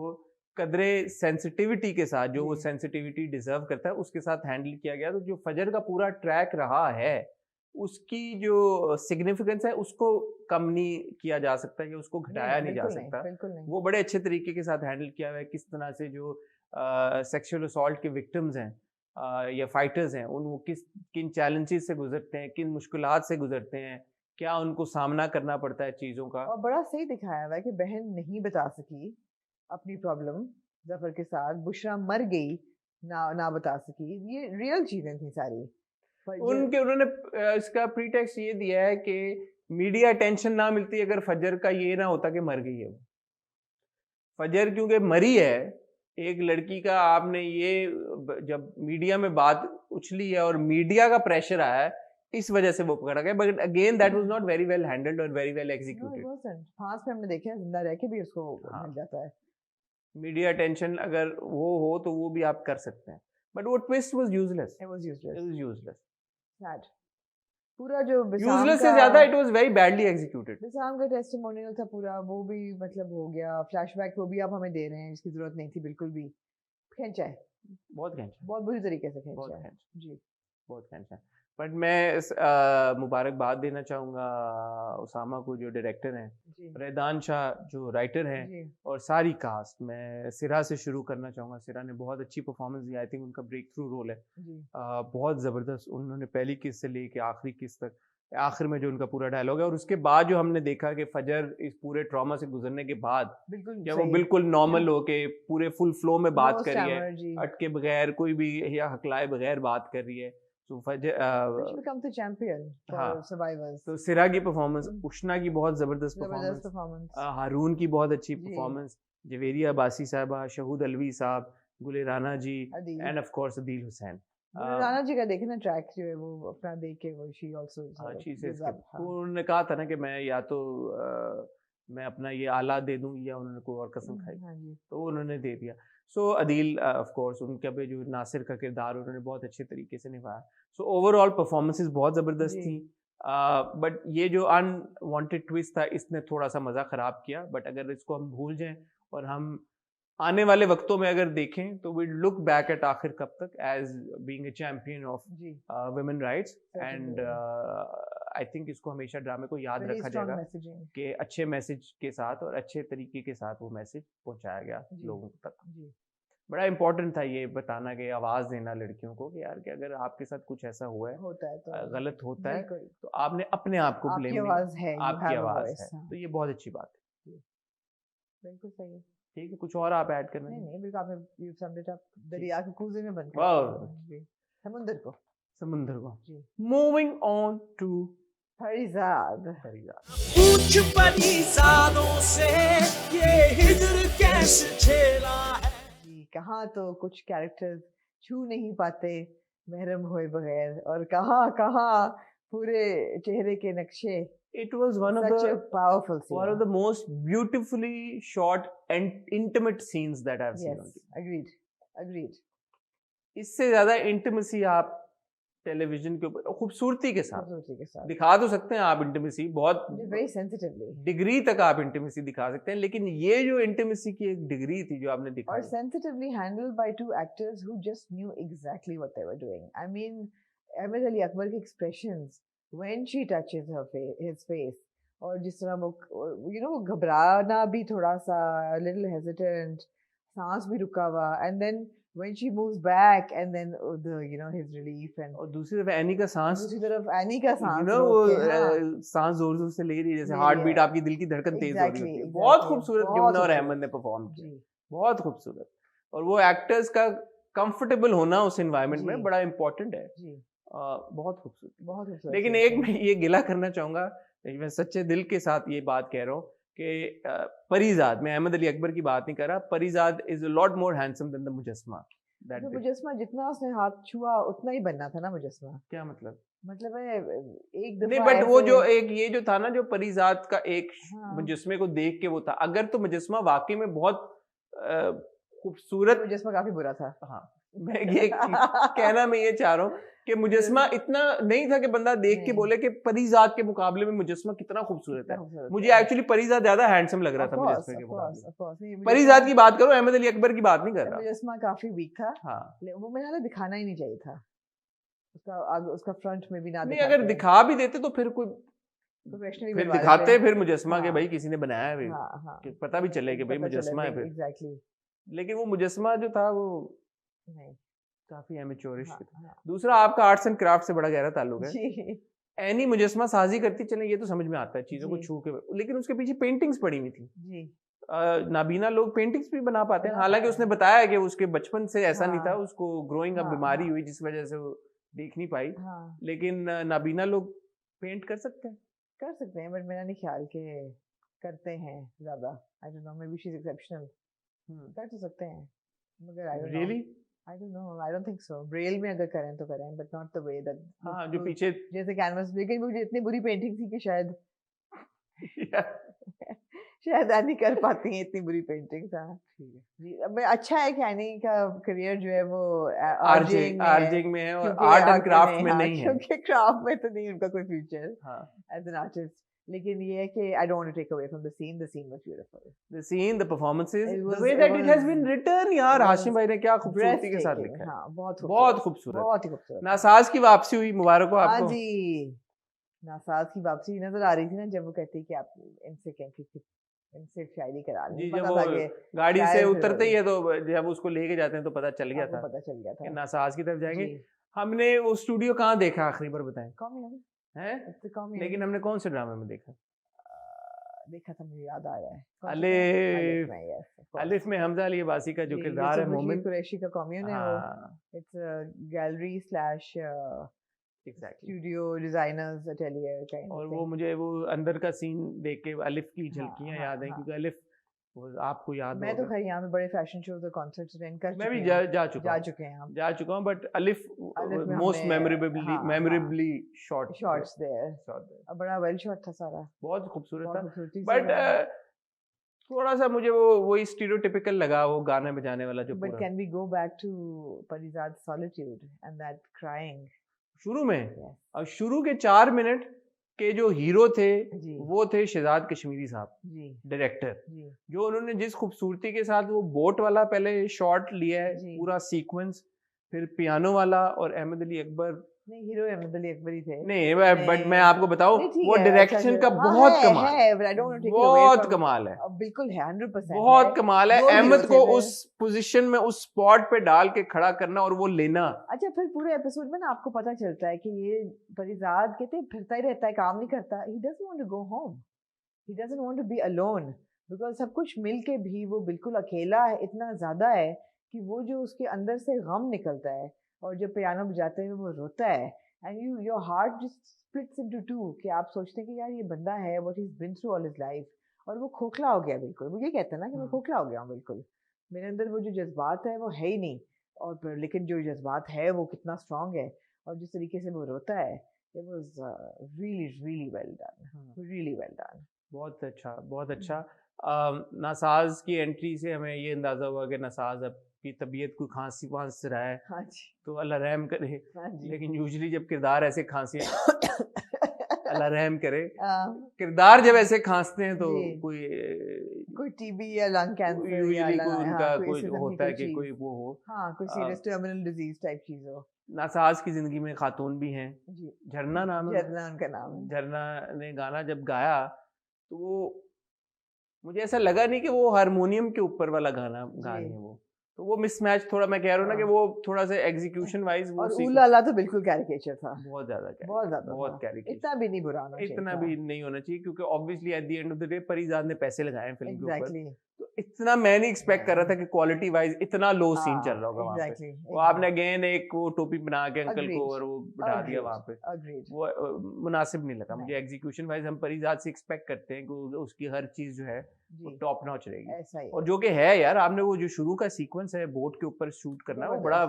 कदरे सेंसिटिविटी के साथ, जो वो सेंसिटिविटी डिजर्व करता है उसके साथ हैंडल किया गया। तो जो फजर का पूरा ट्रैक रहा है उसकी जो सिग्निफिकेंस है उसको कम नहीं किया जा सकता या उसको घटाया नहीं जा सकता, वो बड़े अच्छे तरीके के साथ हैंडल किया हुआ है। किस तरह से जो सेक्सुअल असॉल्ट के विक्टिम्स हैं या फाइटर्स हैं वो किन चैलेंजेस से गुजरते हैं, किन मुश्किलात से गुजरते हैं, क्या उनको सामना करना पड़ता है चीज़ों का, और बड़ा सही दिखाया हुआ है कि बहन नहीं बता सकी अपनी प्रॉब्लम जफर के साथ, बुशरा मर गई ना बता सकी, ये रियल चीजें थी सारी। उन्होंने इसका प्रीटेक्स्ट ये दिया है कि मीडिया अटेंशन ना मिलती अगर फजर का ये ना होता कि मर गई है वो। फजर क्योंकि मरी है एक लड़की का, आपने ये जब मीडिया में बात उछली है और मीडिया का प्रेशर आया है इस वजह से वो पकड़ा गया, but again that was not very well handled और वेरी वेल एग्जीक्यूटेड। फांस पे हमने देखा है, जिंदा रह के भी उसको मिल जाता है। मीडिया अटेंशन अगर वो हो तो वो भी आप कर सकते हैं, बट वो twist was useless, it was useless, sad. पूरा जो यूजलेस से ज्यादा it was very badly executed. बिसाम का टेस्टिमोनियल था पूरा, वो भी मतलब हो गया, फ्लैशबैक वो भी आप हमें दे रहे हैं, इसकी जरूरत नहीं थी बिल्कुल भी, खींचा है, बहुत खींचा, बहुत बुरी तरीके से खींचा है जी, बहुत खींचा। बट मैं मुबारकबाद देना चाहूँगा उसामा को जो डायरेक्टर हैं, रैदान शाह जो राइटर हैं, और सारी कास्ट। मैं सिरा से शुरू करना चाहूँगा, सिरा ने बहुत अच्छी परफॉर्मेंस दी, आई थिंक उनका ब्रेक थ्रू रोल है, बहुत ज़बरदस्त। उन्होंने पहली किस्त से लेके आखिरी किस्त तक, आखिर में जो उनका पूरा डायलॉग है, और उसके बाद जो हमने देखा कि फजर इस पूरे ट्रॉमा से गुजरने के बाद जब वो बिल्कुल नॉर्मल होके पूरे फुल फ्लो में बात कर रही है, अटके बगैर, कोई भी या हकलाए बगैर बात कर रही है, तो तो सिरा की परफॉर्मेंस, उशना की बहुत जबरदस्त परफॉर्मेंस, हारून की बहुत अच्छी परफॉर्मेंस, जवेरिया बासी साहबा, शहूद अलवी साहब, Gule Rana ji, and of course Adeel Hussain. Rana ji का देखे ना ट्रैक जो है वो अपना देख के वो शी आल्सो उन्होंने कहा था ना कि मैं या तो मैं अपना ये आला दे दूं या उन्होंने कोई और कसम खाई, तो उन्होंने दे दिया। सो अदील ऑफ कोर्स उनका भी जो नासिर का किरदार उन्होंने बहुत अच्छे तरीके से निभाया। सो ओवरऑल परफॉर्मेंसेस बहुत ज़बरदस्त थी, बट ये जो अनवांटेड ट्विस्ट था इसने थोड़ा सा मज़ा ख़राब किया। बट अगर इसको हम भूल जाएं और हम आने वाले वक्तों में अगर देखें तो वी लुक बैक एट आखिर कब तक as being a champion of जी women rights and Certainly. I think इसको हमेशा ड्रामे को याद Very रखा strong जाएगा messaging. कि अच्छे मैसेज के साथ और अच्छे तरीके के साथ वो मैसेज पहुंचाया गया जी। लोगों तक। जी बड़ा इंपॉर्टेंट था ये बताना कि आवाज़ देना लड़कियों को कि यार कि अगर आपके साथ कुछ ऐसा हुआ है होता है तो गलत होता है बिल्कुल तो आपने अपने आप को आपकी ब्लेम नहीं आवाज है, you आपकी have a आवाज़ voice, है हाँ। तो ये बहुत अच्छी बात है। बिल्कुल सही है। ठीक है, कुछ और आप ऐड करना नहीं है? नहीं बिल्कुल आपने you summed it up, दरिया के कूजे में बंद कर वाह। दिया। जी समुंदर को समुंदर को। जी मूविंग ऑन टू फरीजाद। पूछ परिसादों से ये हिजर कैसे झेला है। जी कहाँ तो कुछ कैरेक्टर्स छू नहीं पाते महरम हुए बगैर और कहाँ कहाँ पूरे चेहरे के नक्शे। It was one of Such a the powerful scene. one of the most beautifully shot and intimate scenes that I've seen on Yes, TV. agreed, agreed. इससे ज्यादा इंटीमेसी आप टेलीविजन के ऊपर खूबसूरती के साथ खूबसूरती के साथ। दिखा तो सकते हैं आप इंटीमेसी बहुत Very sensitively. डिग्री तक आप इंटीमेसी दिखा सकते हैं, लेकिन ये जो इंटीमेसी की एक डिग्री थी जो आपने Or दिखाई sensitively handled by two actors who just knew exactly what they were doing. I mean, Ahmed Ali Akbar की expressions when she touches his face, और जिस तरह वो वो घबराना भी थोड़ा सा, a little hesitant, सांस भी रुका हुआ, and then when she moves back and then his relief and और दूसरी तरफ एनी का सांस दूसरी तरफ एनी का सांस वो रोक के, हाँ, सांस जोर जोर से ले रही है जैसे ले हार्ट रही बीट है। आपकी दिल की धड़कन तेज हो रही Exactly, होती है। exactly. बहुत खूबसूरत बहुत यमुना और खूबसूरत। अहमद ने परफॉर्म किया, जी बहुत खूबसूरत। और वो एक्टर्स का कंफर्टेबल होना उस एनवायरनमेंट में जी। बड़ा इंपॉर्टेंट है। जी बहुत खूबसूरत। बहुत खूबसूरत। लेकिन एक मैं ये गिला करना चाहूंगा, मैं सच्चे दिल के साथ ये बात कह रहा हूँ कि परीजाद, मैं अहमद अली अकबर की बात नहीं कर रहा, Parizaad is a lot more handsome than the Mujassima. तो मुजस्मा जितना उसने हाथ छुआ उतना ही बनना था ना मुजस्मा। क्या मतलब? मतलब है एक नहीं दफा बट वो ऐसे- जो एक ये जो था ना जो परीजाद का एक हाँ। मुजस्मे को देख के वो था, अगर तो मुजस्मा वाकई में बहुत खूबसूरत, मुजस्मा काफी बुरा था। हाँ मैं ये कहना मैं ये चाह रहा हूँ कि मुजस्मा इतना नहीं था कि बंदा देख के नहीं। बोले कि परीजाद के मुकाबले में मुजस्मा कितना खूबसूरत है। खूबसूरत मुझे था। एक्चुअली परीजाद ज्यादा हैंडसम लग रहा Of था course, मुजस्मे के of course, मुकाबले। of course। नहीं, परीजाद की बात करो, अहमद अली अकबर की बात नहीं कर रहा। मुजस्मा काफी वीक था। हाँ वो मेरे ख्याल दिखाना ही नहीं चाहिए था उसका फ्रंट में भी ना नहीं, अगर दिखा भी देते तो फिर कोई प्रोफेशनली फिर दिखाते फिर मुजस्मा के हाँ। भाई किसी ने बनाया है, हाँ हाँ कि पता भी चले कि भाई मुजस्मा है फिर। एग्जैक्टली। लेकिन वो मुजस्मा जो था वो नहीं काफी एमेच्योरिश हाँ, था। हाँ। दूसरा आपका आर्ट्स एंड क्राफ्ट से बड़ा गहरा ताल्लुक है। जी एनी मुजस्मा साजी करती चले ये तो समझ में आता है चीजों को जी। छू के, लेकिन उसके पीछे पेंटिंग्स पड़ी हुई थी। जी नाबीना लोग पेंटिंग्स भी बना पाते हैं, बना हालांकि पाते उसने हैं। बताया कि उसके बचपन से ऐसा नहीं हाँ। था, उसको ग्रोइंग अप हाँ, बीमारी हाँ। हुई जिस वजह से वो देख नहीं पाई। हाँ लेकिन नाबीना लोग पेंट कर सकते हैं। कर सकते हैं बट मेरा नहीं ख्याल के करते हैं ज्यादा। I don't know, may be she is exceptional. कर तो सकते हैं मगर I don't know. Really? I don't know, I don't think so. Braille में अगर करें तो करें but not the way that हाँ जो पीछे जैसे कैनवस। लेकिन मुझे इतनी बुरी पेंटिंग थी कि शायद शायद एनी कर पाती हैं इतनी बुरी पेंटिंग्स। हाँ जी अब अच्छा है कि एनी का करियर जो है वो आर्जिंग में है और क्योंकि आर्ट एंड art में क्राफ्ट में हाँ, नहीं है। क्योंकि क्राफ्ट में तो नहीं उनका कोई फ्यूचर हाँ एज एन आर्टिस्ट। लेकिन ये है कि I don't want to take away from the scene was beautiful. the scene, the performances, It the was- way it that it has was- been written, यार it हाशिम was भाई ने क्या खूबसूरती के साथ Breathtaking, लिखा है। हाँ बहुत बहुत खूबसूरत खूबसूरत। बहुत ही खूबसूरत। नासाज की वापसी हुई, मुबारक हो हाँ आपको। जी नासाज की वापसी नजर आ रही थी ना जब वो कहती कि आप इनसे शायरी करा लें। जी पता जब था वो कि गाड़ी से शायद उतरते ही है तो जब उसको लेके जाते हैं तो पता चल गया आपको था पता चल गया कि था। नासाज की तरफ जाएंगे। जी, हमने वो स्टूडियो कहाँ देखा आखिरी बार बताएं? कॉमेडी हैं? It's a comedy. लेकिन हमने कौन से ड्रामे में देखा? देखा था मुझे याद आ रहा है। कौन सा था? अलिफ। में, yes, of course। अलिफ में हमजा अली अब्बासी का जो जी, किरदार है यूसुफ मोमिन। कुरैशी का कॉम्यून है वो। हाँ it's gallery slash exactly. Studio designers atelier kind और ऑफ वो थिंग। मुझे वो अंदर का सीन देख के अलिफ की झलकियां हाँ, याद हैं हाँ। क्योंकि अलिफ वो आपको याद मैं तो होगा। खैर यहाँ पे बड़े फैशन शोज और कॉन्सर्ट्स अटेंड कर मैं भी चुकी हूँ। जा चुका जा हूँ चुके हैं हम। जा चुका हूँ बट अलिफ में मोस्ट हमने- मेमोरेबली हाँ, मेमोरेबली शॉट शॉट्स देयर बड़ा वेल शॉट था सारा। बहुत खूबसूरत बहुत था। खूबसूरती से बट बना। थोड़ा सा मुझे वो वही स्टीरियोटिपिकल लगा वो गाने बजाने वाला जो But पूरा can we go back to Parizad's solitude and that crying? शुरू में। Yes. और शुरू के 4 मिनट के जो हीरो थे जी वो थे शहजाद कश्मीरी साहब, जी डायरेक्टर, जी जो उन्होंने जिस खूबसूरती के साथ वो बोट वाला पहले शॉट लिया है, जी। पूरा सीक्वेंस, फिर पियानो वाला, और अहमद अली अकबर, नहीं हीरो अहमद अली अकबर ही थे। नहीं बट मैं आपको बताऊं नहीं, ठीक वो है, डायरेक्शन अच्छा, का हाँ, बहुत कमाल है, but I don't want to take it away बहुत from- कमाल है, बिल्कुल है, 100% बहुत है। कमाल है। दो हीरो अहमद थे को फिर। उस पोजीशन में उस स्पॉट पे डाल के खड़ा करना और वो लेना, अच्छा फिर पूरे एपिसोड में ना आपको पता चलता है कि ये परिजाद कहते हैं फिरता ही रहता है, काम नहीं करता। He doesn't want to go home, he doesn't want to be alone, because सब कुछ मिल के भी वो बिल्कुल अकेला है, इतना ज़्यादा है कि वो जो उसके अंदर से गम निकलता है, और जब पियानो बजाते हुए वो रोता है, and your heart just splits into two, कि आप सोचते हैं कि यार ये बंदा है, what he is been through all his life, और वो खोखला हो गया बिल्कुल। वो ये कहते हैं ना कि मैं खोखला हो गया हूँ बिल्कुल, मेरे अंदर वो जो जज्बात है वो है ही नहीं, और फिर लेकिन जो जज्बात है वो कितना स्ट्रांग है, और जिस तरीके से वो रोता है, it was really well done, really well done। बहुत अच्छा, बहुत अच्छा। नासाज की एंट्री से हमें ये अंदाजा हुआ कि नासाज अब की तबीयत कोई खांसी वांस रहा है हाँ जी तो अल्लाह रहम करे, हाँ जी लेकिन यूजुअली जब किरदार ऐसे खांसी अल्लाह रहम करे, हाँ, किरदार जब ऐसे खांसते हैं तो जी। कोई टीबी या लंग कैंसर या यूजुअली कोई हाँ, उनका कोई कोई इस किस्म की होता है कोई कि चीज़। कोई वो हो। हाँ, कोई सीरियस टर्मिनल डिजीज टाइप चीज हो। नासाज की जिंदगी में खातून भी हैं, जी झरना नाम है, झरना उनका नाम है। झरना ने गाना जब गाया तो वो मुझे ऐसा लगा नहीं कि वो हारमोनियम के ऊपर वाला गाना गा रही है वो, तो वो मिसमैच थोड़ा मैं कह रहा हूँ ना कि हाँ। वो थोड़ा सा एग्जीक्यूशन वाइज वो और सीख- उलाला तो बिल्कुल कैरिकेचर था, बहुत ज्यादा बहुत ज्यादा बहुत था। कैरिकेचर, इतना भी नहीं बुरा होना चाहिए इतना था। भी नहीं होना चाहिए, क्योंकि obviously at the end of the day Parizad ने पैसे लगाए हैं फिल्म के ऊपर, एग्जैक्टली तो इतना मैं नहीं एक्सपेक्ट कर रहा था कि क्वालिटी वाइज इतना लो सीन हाँ, चल रहा होगा वहाँ पे। एग्जैक्टली वो आपने अगेन एक वो टोपी बना के अंकल को Agreed. और वो बिठा दिया वहाँ पे, अग्रीड। वो मुनासिब नहीं लगा नहीं। मुझे। एग्जीक्यूशन वाइज हम परिजाद से एक्सपेक्ट करते हैं कि उसकी हर चीज जो है वो जी टॉप नॉच रहेगी, ऐसा ही और जो कि है यार। आपने वो जो शुरू का सीक्वेंस है बोट के ऊपर शूट करना, वो बड़ा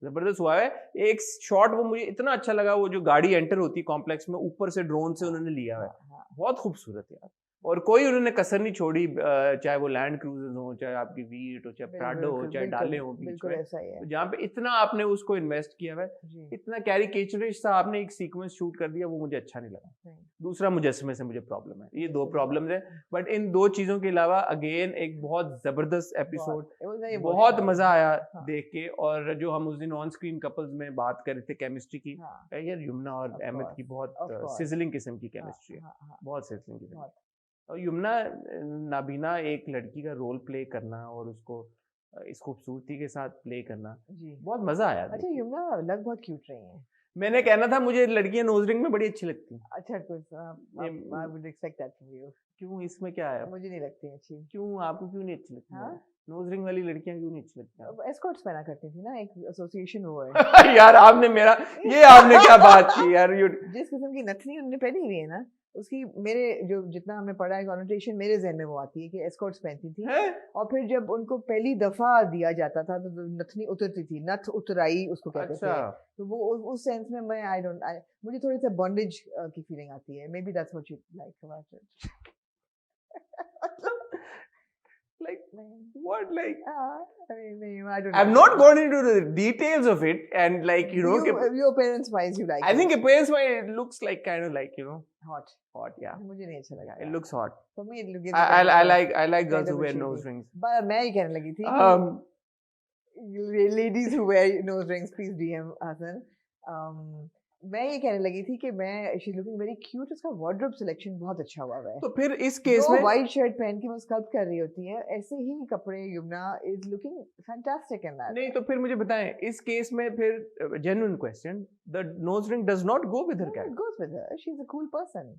जबरदस्त हुआ है। एक शॉट वो मुझे इतना अच्छा लगा, वो जो गाड़ी एंटर होती है कॉम्प्लेक्स में, ऊपर से ड्रोन से उन्होंने लिया है, हाँ, बहुत खूबसूरत यार। और कोई उन्होंने कसर नहीं छोड़ी, चाहे वो लैंड क्रूजर्स हो, चाहे आपकी वीट हो, चाहे प्राडो हो, चाहे डाले हो बीच बिल्कुल में, ऐसा ही है तो जहाँ पे इतना आपने उसको इन्वेस्ट किया है, जी। इतना कैरिकेचरिस्ट सा आपने एक सीक्वेंस शूट कर दिया, वो मुझे अच्छा नहीं लगा। नहीं। दूसरा मुजस्मे से मुझे प्रॉब्लम है, ये दो मुजस्मे प्रॉब्लम्स है, बट इन दो चीजों के अलावा अगेन एक बहुत जबरदस्त एपिसोड, It was very बहुत emotional। मजा आया हाँ। देख के। और जो हम उस दिन ऑन स्क्रीन कपल्स में बात कर रहे थे केमिस्ट्री की, हाँ, यार यमुना और Of अहमद course, की बहुत of course। सिजलिंग किस्म की केमिस्ट्री है, हाँ, हाँ, बहुत सिजलिंग किस्म बहुत। की। और यमुना नाबीना एक लड़की का रोल प्ले करना और उसको इस खूबसूरती के साथ प्ले करना, जी। बहुत मजा आया। अच्छा यमुना लग बहुत क्यूट रही हैं। मैंने कहना था मुझे लड़कियां नोज रिंग में बड़ी अच्छी लगती हैं। अच्छा कुछ I would expect that from you. क्यों, इसमें क्या है? मुझे नहीं लगती हैं अच्छी। क्यों, आपको क्यों नहीं अच्छी लगती? हाँ? नोज रिंग वाली लड़कियां क्यों नहीं अच्छी लगती? एस्कॉर्ट्स पहना करती थी ना, एक एसोसिएशन वो है। यार आपने मेरा ये आपने क्या बात की यार। जिस किस्म की नथनी उन्होंने पहनी हुई है ना, उसकी मेरे जो जितना हमने पढ़ा है कॉनोटेशन मेरे जहन में वो आती है कि एस्कॉर्ट्स पहनती थी, और फिर जब उनको पहली दफा दिया जाता था तो नथनी उतरती थी, नथ उतराई उसको कहते थे। तो वो उस सेंस में मैं मुझे थोड़ी सा बॉन्डेज की फीलिंग आती है। May be that's what you like about it. Like what? Like I mean, I don't I've know. not gone into the details of it, and like you know, your parents wise you like I think it. appearance wise it looks like kind of like hot. yeah. मुझे नहीं अच्छा लगा। It looks hot. For me it looks I like girls kind who of wear a nose shady. rings. But मैं ये कहने लगी थी ladies who wear nose rings, please DM Hasan. मैं ये कहने लगी थी कि मैं she's looking very cute, उसका wardrobe selection बहुत अच्छा हुआ है। तो फिर इस केस में white shirt पहन के वो स्कल्प कर रही होती है, ऐसे ही कपड़े Yamuna is looking fantastic in that. नहीं तो फिर मुझे बताएं, इस केस में फिर genuine question, the nose ring does not go with her No, it character. goes with her. She's a cool person.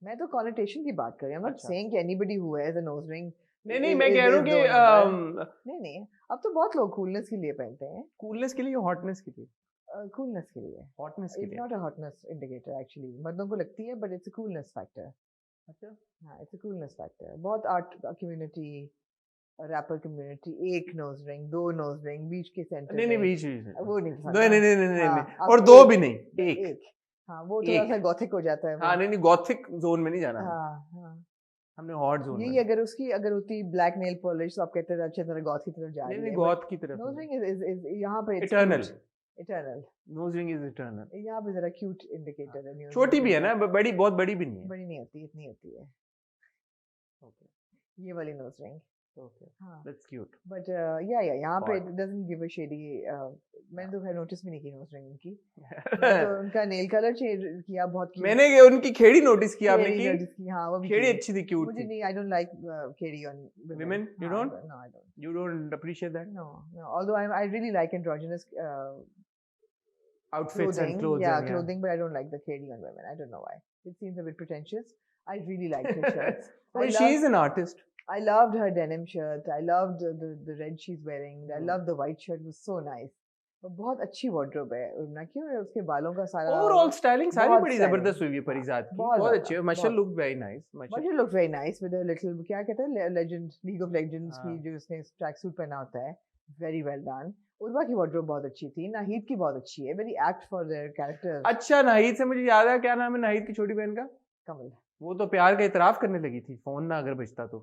मैं तो connotation की बात कर रही हूँ। I'm not अच्छा। saying कि anybody who wears a nose ring नहीं मैं कह रहा हूँ कि नहीं अब तो बहुत लोग coolness के लिए पहनते हैं। कूलनेस के लिए, हॉटनेस के लिए, coolness के लिए। हॉटनेस के It's लिए। not a hotness indicator actually. मर्दों को लगती है but it's a coolness factor. अच्छा हाँ, it's a coolness factor. बहुत art community, rapper community, एक nose ring, दो nose ring, बीच के center नहीं में। बीच वो नहीं पसंद। नहीं हाँ, और अब दो एक- भी नहीं, एक। हाँ वो थोड़ा एक। सा गॉथिक हो जाता है वो। हाँ नहीं गॉथिक जोन में नहीं जाना, हाँ हाँ हमने हॉट जोन यही में। अगर होती ब्लैक नेल पॉलिश तो आप कहते थे अच्छे तरह गॉथ की तरफ जा रही नहीं है। गॉथ की तरफ नोज रिंग इज यहाँ पे eternal, eternal nose ring is eternal. यहाँ पे जरा क्यूट इंडिकेटर है nose छोटी ring भी है का। ना, बड़ी बहुत बड़ी भी नहीं है। बड़ी नहीं होती, इतनी होती है ओके ये वाली नोज रिंग। ओके हाँ दैट्स क्यूट। बट या यहाँ पे Odd. it doesn't give a shady मैंने तो खैर नोटिस भी नहीं की नोज रिंग की। मैंने तो उनका नेल कलर चेंज किया बहुत cute मैंने उनकी खेड़ी नोटिस की आपने खेड़ी की? notice की, हाँ वो भी खेड़ी cute। अच्छी थी, क्यूट मुझे थी। नहीं, I don't like Khedi on Women? You हाँ, don't? No, I don't. You don't appreciate that? No. Although I really like androgynous Outfits clothing, and clothes. yeah, and, clothing, but I don't like the khedi on women. I don't know why. It seems a bit pretentious. I really liked her shirts. Well, she's an artist. I loved her denim shirt. I loved the red she's wearing. I Hmm. loved the white shirt. It was so nice. और बहुत अच्छी wardrobe है ना, क्यों है उसके बालों का सारा Overall styling सारी बहुत बड़ी styling. जबरदस्त हुई है परिजात की। बहुत बहुत ज़्यादा, अच्छी है। Mashal बहुत। looked very nice. But it looked very nice with a little क्या कहते हैं legend League of Legends हाँ। की जो उसने ट्रैक सूट पहना होता है, very well done. उर्वा की wardrobe बहुत अच्छी थी, नाहिद की बहुत अच्छी है, very apt for their characters. अच्छा, नाहिद से मुझे याद है, क्या नाम है नाहिद की छोटी बहन का? कमल वो तो प्यार का इतराफ करने लगी थी, फोन ना अगर बजता तो।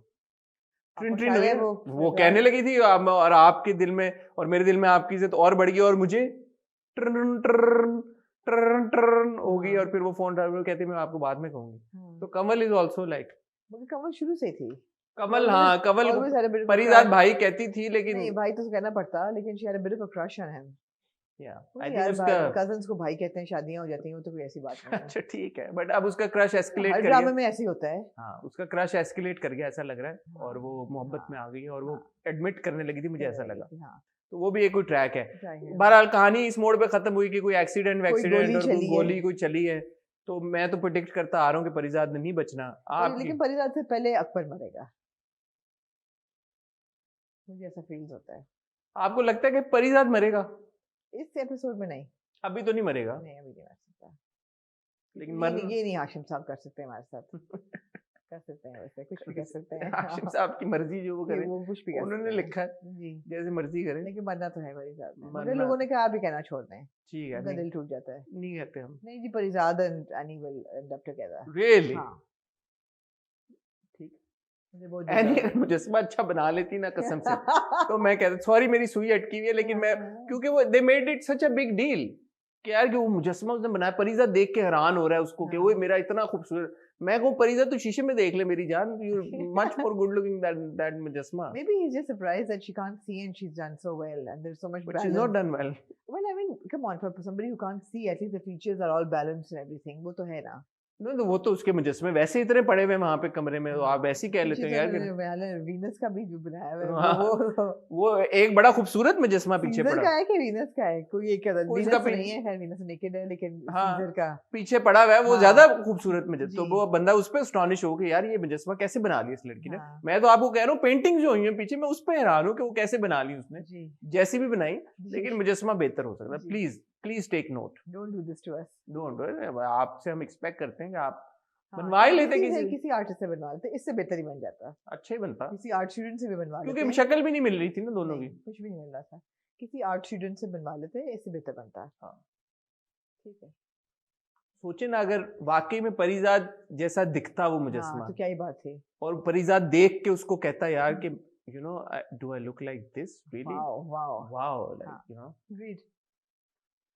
ट्रिन आपको ट्रिन ख्याल हुई है ना? वो वो कहने लगी थी और आपके दिल में और मेरे दिल में आपकी इज्जत और बढ़ गई और मुझे ट्रन ट्रन ट्रन ट्रन हो गई, हाँ। और फिर वो फोन ड्राइवर कहती मैं आपको बाद में कहूंगी। हाँ। तो कमल इज ऑल्सो लाइक मगर कमल शुरू से ही थी। कमल, हाँ कमल Always had a bit of a Parijat crush. भाई कहती थी, लेकिन नहीं भाई तो कहना पड़ता, लेकिन she had a bit of a crush on him. आई यार थिंक उसका कजन्स को भाई कहते हैं, शादियां हो जाती हैं, वो तो कोई ऐसी बात नहीं है। अच्छा ठीक है, बट अब उसका क्रश एस्केलेट हर कर ड्रामे गया। में ऐसे ही होता है। हाँ, उसका क्रश एस्केलेट कर गया ऐसा लग रहा है, और वो मोहब्बत हाँ, में आ गई है और वो हाँ। एडमिट करने लगी थी, मुझे ऐसा लगा। हाँ, तो वो भी एक कोई ट्रैक है। चाहिए। बहरहाल कहानी इस मोड़ पे खत्म हुई कि कोई एक्सीडेंट गोली और कोई चली है। गोली कोई चली है। तो मैं तो प्रेडिक्ट करता आ रहा हूँ कि परिजात ने नहीं बचना। आप लेकिन परिजात से पहले अकबर मरेगा, मुझे ऐसा फील होता है। आपको लगता है कि परिजात मरेगा? इस एपिसोड में नहीं, अभी तो नहीं मरेगा, नहीं अभी नहीं मर सकता। लेकिन ये नहीं हाशिम साहब कर सकते हमारे साथ। कर सकते हैं वैसे, कुछ भी कर सकते हैं। हाशिम साहब की मर्जी जो वो करे, वो कुछ भी कर उन्होंने सकते हैं। लिखा है जी, जैसे मर्जी करे। लेकिन मरना तो है परिजात ने। मगर मरना- लोगों ने कहा भी कहना छोड़ दें, ठीक है, उनका नहीं दिल टूट जाता है। नहीं कहते हम। नहीं जी, Parizaad and Annie will end up together. Really? हाँ ठीक। मुझे बहुत एनी दुख अगर मुजस्समा अच्छा बना लेती ना कसम से, है। तो मैं कहता सॉरी मेरी सुई अटकी हुई है, लेकिन मैं क्योंकि वो they made it such a big deal कि यार कि वो मुजस्समा उसने बनाया। परिजा देख के हैरान हो रहा है उसको कि वो मेरा इतना खूबसूरत। मैं कहूँ परिजा तू शीशे में देख ले मेरी जान, you much more good looking that Mujassima, Maybe he's just surprised that she can't see and she's done so well and there's so much but she's balance. not done well. Well, I mean, come on, for somebody who can't see, at least the features are all balanced and everything. वो तो है ना। No, तो वो तो उसके मुजस्समे वैसे इतने पड़े हुए वहाँ पे कमरे में, तो आप ऐसे ही कह लेते हो यार कि वीनस का भी जो बनाया हुआ है हाँ, वो एक बड़ा खूबसूरत मुजस्समा पीछे सीजर पड़ा का है कि वीनस का है, कोई एक कहता है कोई वीनस इसका नहीं है, खैर वीनस नेकेड है, लेकिन हाँ। सीजर का पीछे पड़ा हुआ है, वो हाँ। ज्यादा खूबसूरत मुजस्समा। तो जी। वो बंदा उस पर एस्टॉनिश हो कि यार ये मुजस्समा कैसे बना ली इस लड़की ने। हाँ। मैं तो आपको कह रहा हूँ पेंटिंग जो हुई है पीछे, मैं उस पर हैरान हूँ कि वो कैसे बना ली उसने, जी, जैसी भी बनाई, लेकिन मुजस्समा बेहतर हो सकता है। जी। Please please take note, don't do this to us. Don't. आपसे हम एक्सपेक्ट करते हैं कि आप हाँ, बनवा ही लेते किसी आर्टिस्ट से बनवा लेते, इससे बेहतर ही बन जाता। अच्छा ही बनता, किसी आर्ट स्टूडेंट से भी बनवा लेते, क्योंकि शक्ल भी नहीं मिल रही थी ना दोनों की। नहीं, कुछ भी नहीं मिल रहा था। किसी आर्ट स्टूडेंट से बनवा लेते, इससे बेहतर बनता। हाँ। ठीक है। सोचे ना अगर वाकई में परिजात जैसा दिखता वो मुजस्समा, हाँ, तो क्या ही बात थी। और परिजात देख के उसको कहता यार कि you know do I look like this really, wow wow, wow, हाँ। Like you know.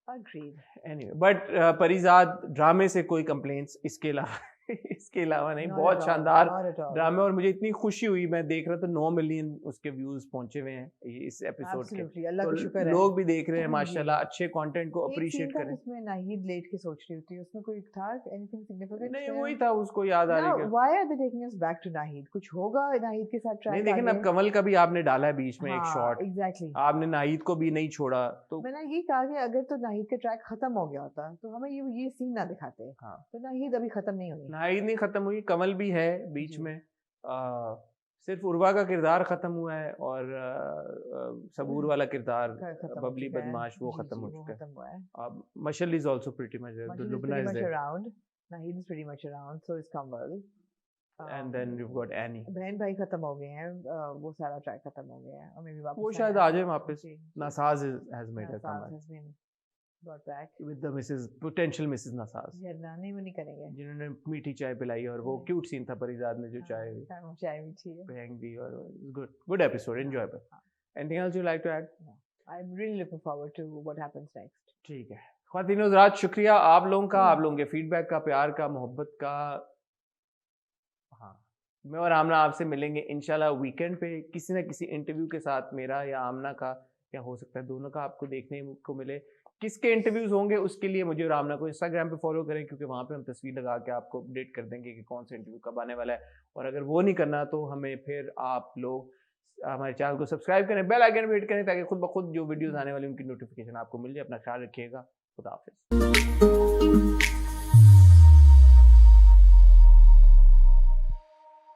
Agreed. Anyway, but Parizaad ड्रामे से कोई कंप्लेंट्स इसके अलावा इसके अलावा नहीं, Not बहुत at all, शानदार not at all. ड्रामे। और मुझे इतनी खुशी हुई, मैं देख रहा था 9 मिलियन उसके व्यूज पहुंचे हुए हैं इस एपिसोड के। Absolutely, अल्लाह तो का शुक्र है। लोग भी देख रहे हैं जी। माशाल्लाह, अच्छे कंटेंट को एक अप्रिशिएट scene था करें। जिसमें नाहिद लेट के सोच रही होती है, उसमें कोई था anything significant? नहीं, there? वही था, उसको याद आ Now, रही है। why are they taking us back to Nahid? कुछ होगा नाहिद के साथ नहीं track देखिए ना, अब आगे? कमल का भी आपने डाला है बीच में एक हाँ, शॉट, exactly. आपने नाहिद को भी नहीं छोड़ा, तो मैंने ये कहा कि अगर तो नाहिद का ट्रैक खत्म हो गया होता तो हमें ये सीन ना दिखाते। हाँ। तो नाहिद अभी खत्म नहीं हुई। नाहिद नहीं खत्म हुई, कमल भी है बीच जी। में। सिर्फ उर्वा का किरदार खत्म हुआ है, और सबूर वाला किरदार खत्म हो बबली चुका है। बदमाश वो जी, खत्म जी, हो वो चुका है। खत्म हुआ है। अब Mashal is also pretty much there, Majid is Lubna pretty is much there, around. Nahid is pretty much around. So is Kamal. And then you got Annie. बहन भाई खत्म हो गए हैं, वो सारा ट्रैक खत्म हो गया है, और मे बी वापस वो आए शायद हैं। आ जाए वापस। जी, Nasaz has made a Nasaz comeback has been brought back. With the Mrs potential Mrs Nasaz, झरना नहीं, वो नहीं करेंगे। जिन्होंने मीठी चाय पिलाई, और वो हाँ। क्यूट सीन था परिजात ने जो चाय हाँ, चाय मीठी है। फेंक दी, और गुड एपिसोड, एंजॉयबल। हाँ। Anything else you like to add? I'm really looking forward to what happens next. ठीक है ख्वातीन हज़रात, शुक्रिया आप लोगों का, आप लोगों के फीडबैक का, प्यार का, मोहब्बत का। हाँ, मैं और आमना आपसे मिलेंगे इंशाल्लाह वीकेंड पे किसी ना किसी इंटरव्यू के साथ, मेरा या आमना का, या हो सकता है दोनों का आपको देखने को मिले। किसके इंटरव्यूज होंगे उसके लिए मुझे और आमना को इंस्टाग्राम पे फॉलो करें, क्योंकि वहाँ पे हम तस्वीर लगा के आपको अपडेट कर देंगे कि कौन सा इंटरव्यू कब आने वाला है। और अगर वो नहीं करना तो हमें फिर आप लोग हमारे चैनल को सब्सक्राइब करें, बेल आइकन पे हिट करें, ताकि खुद ब खुद जो वीडियोस आने वाली उनकी नोटिफिकेशन आपको मिल जाए। अपना ख्याल रखिएगा, खुदा हाफिज़।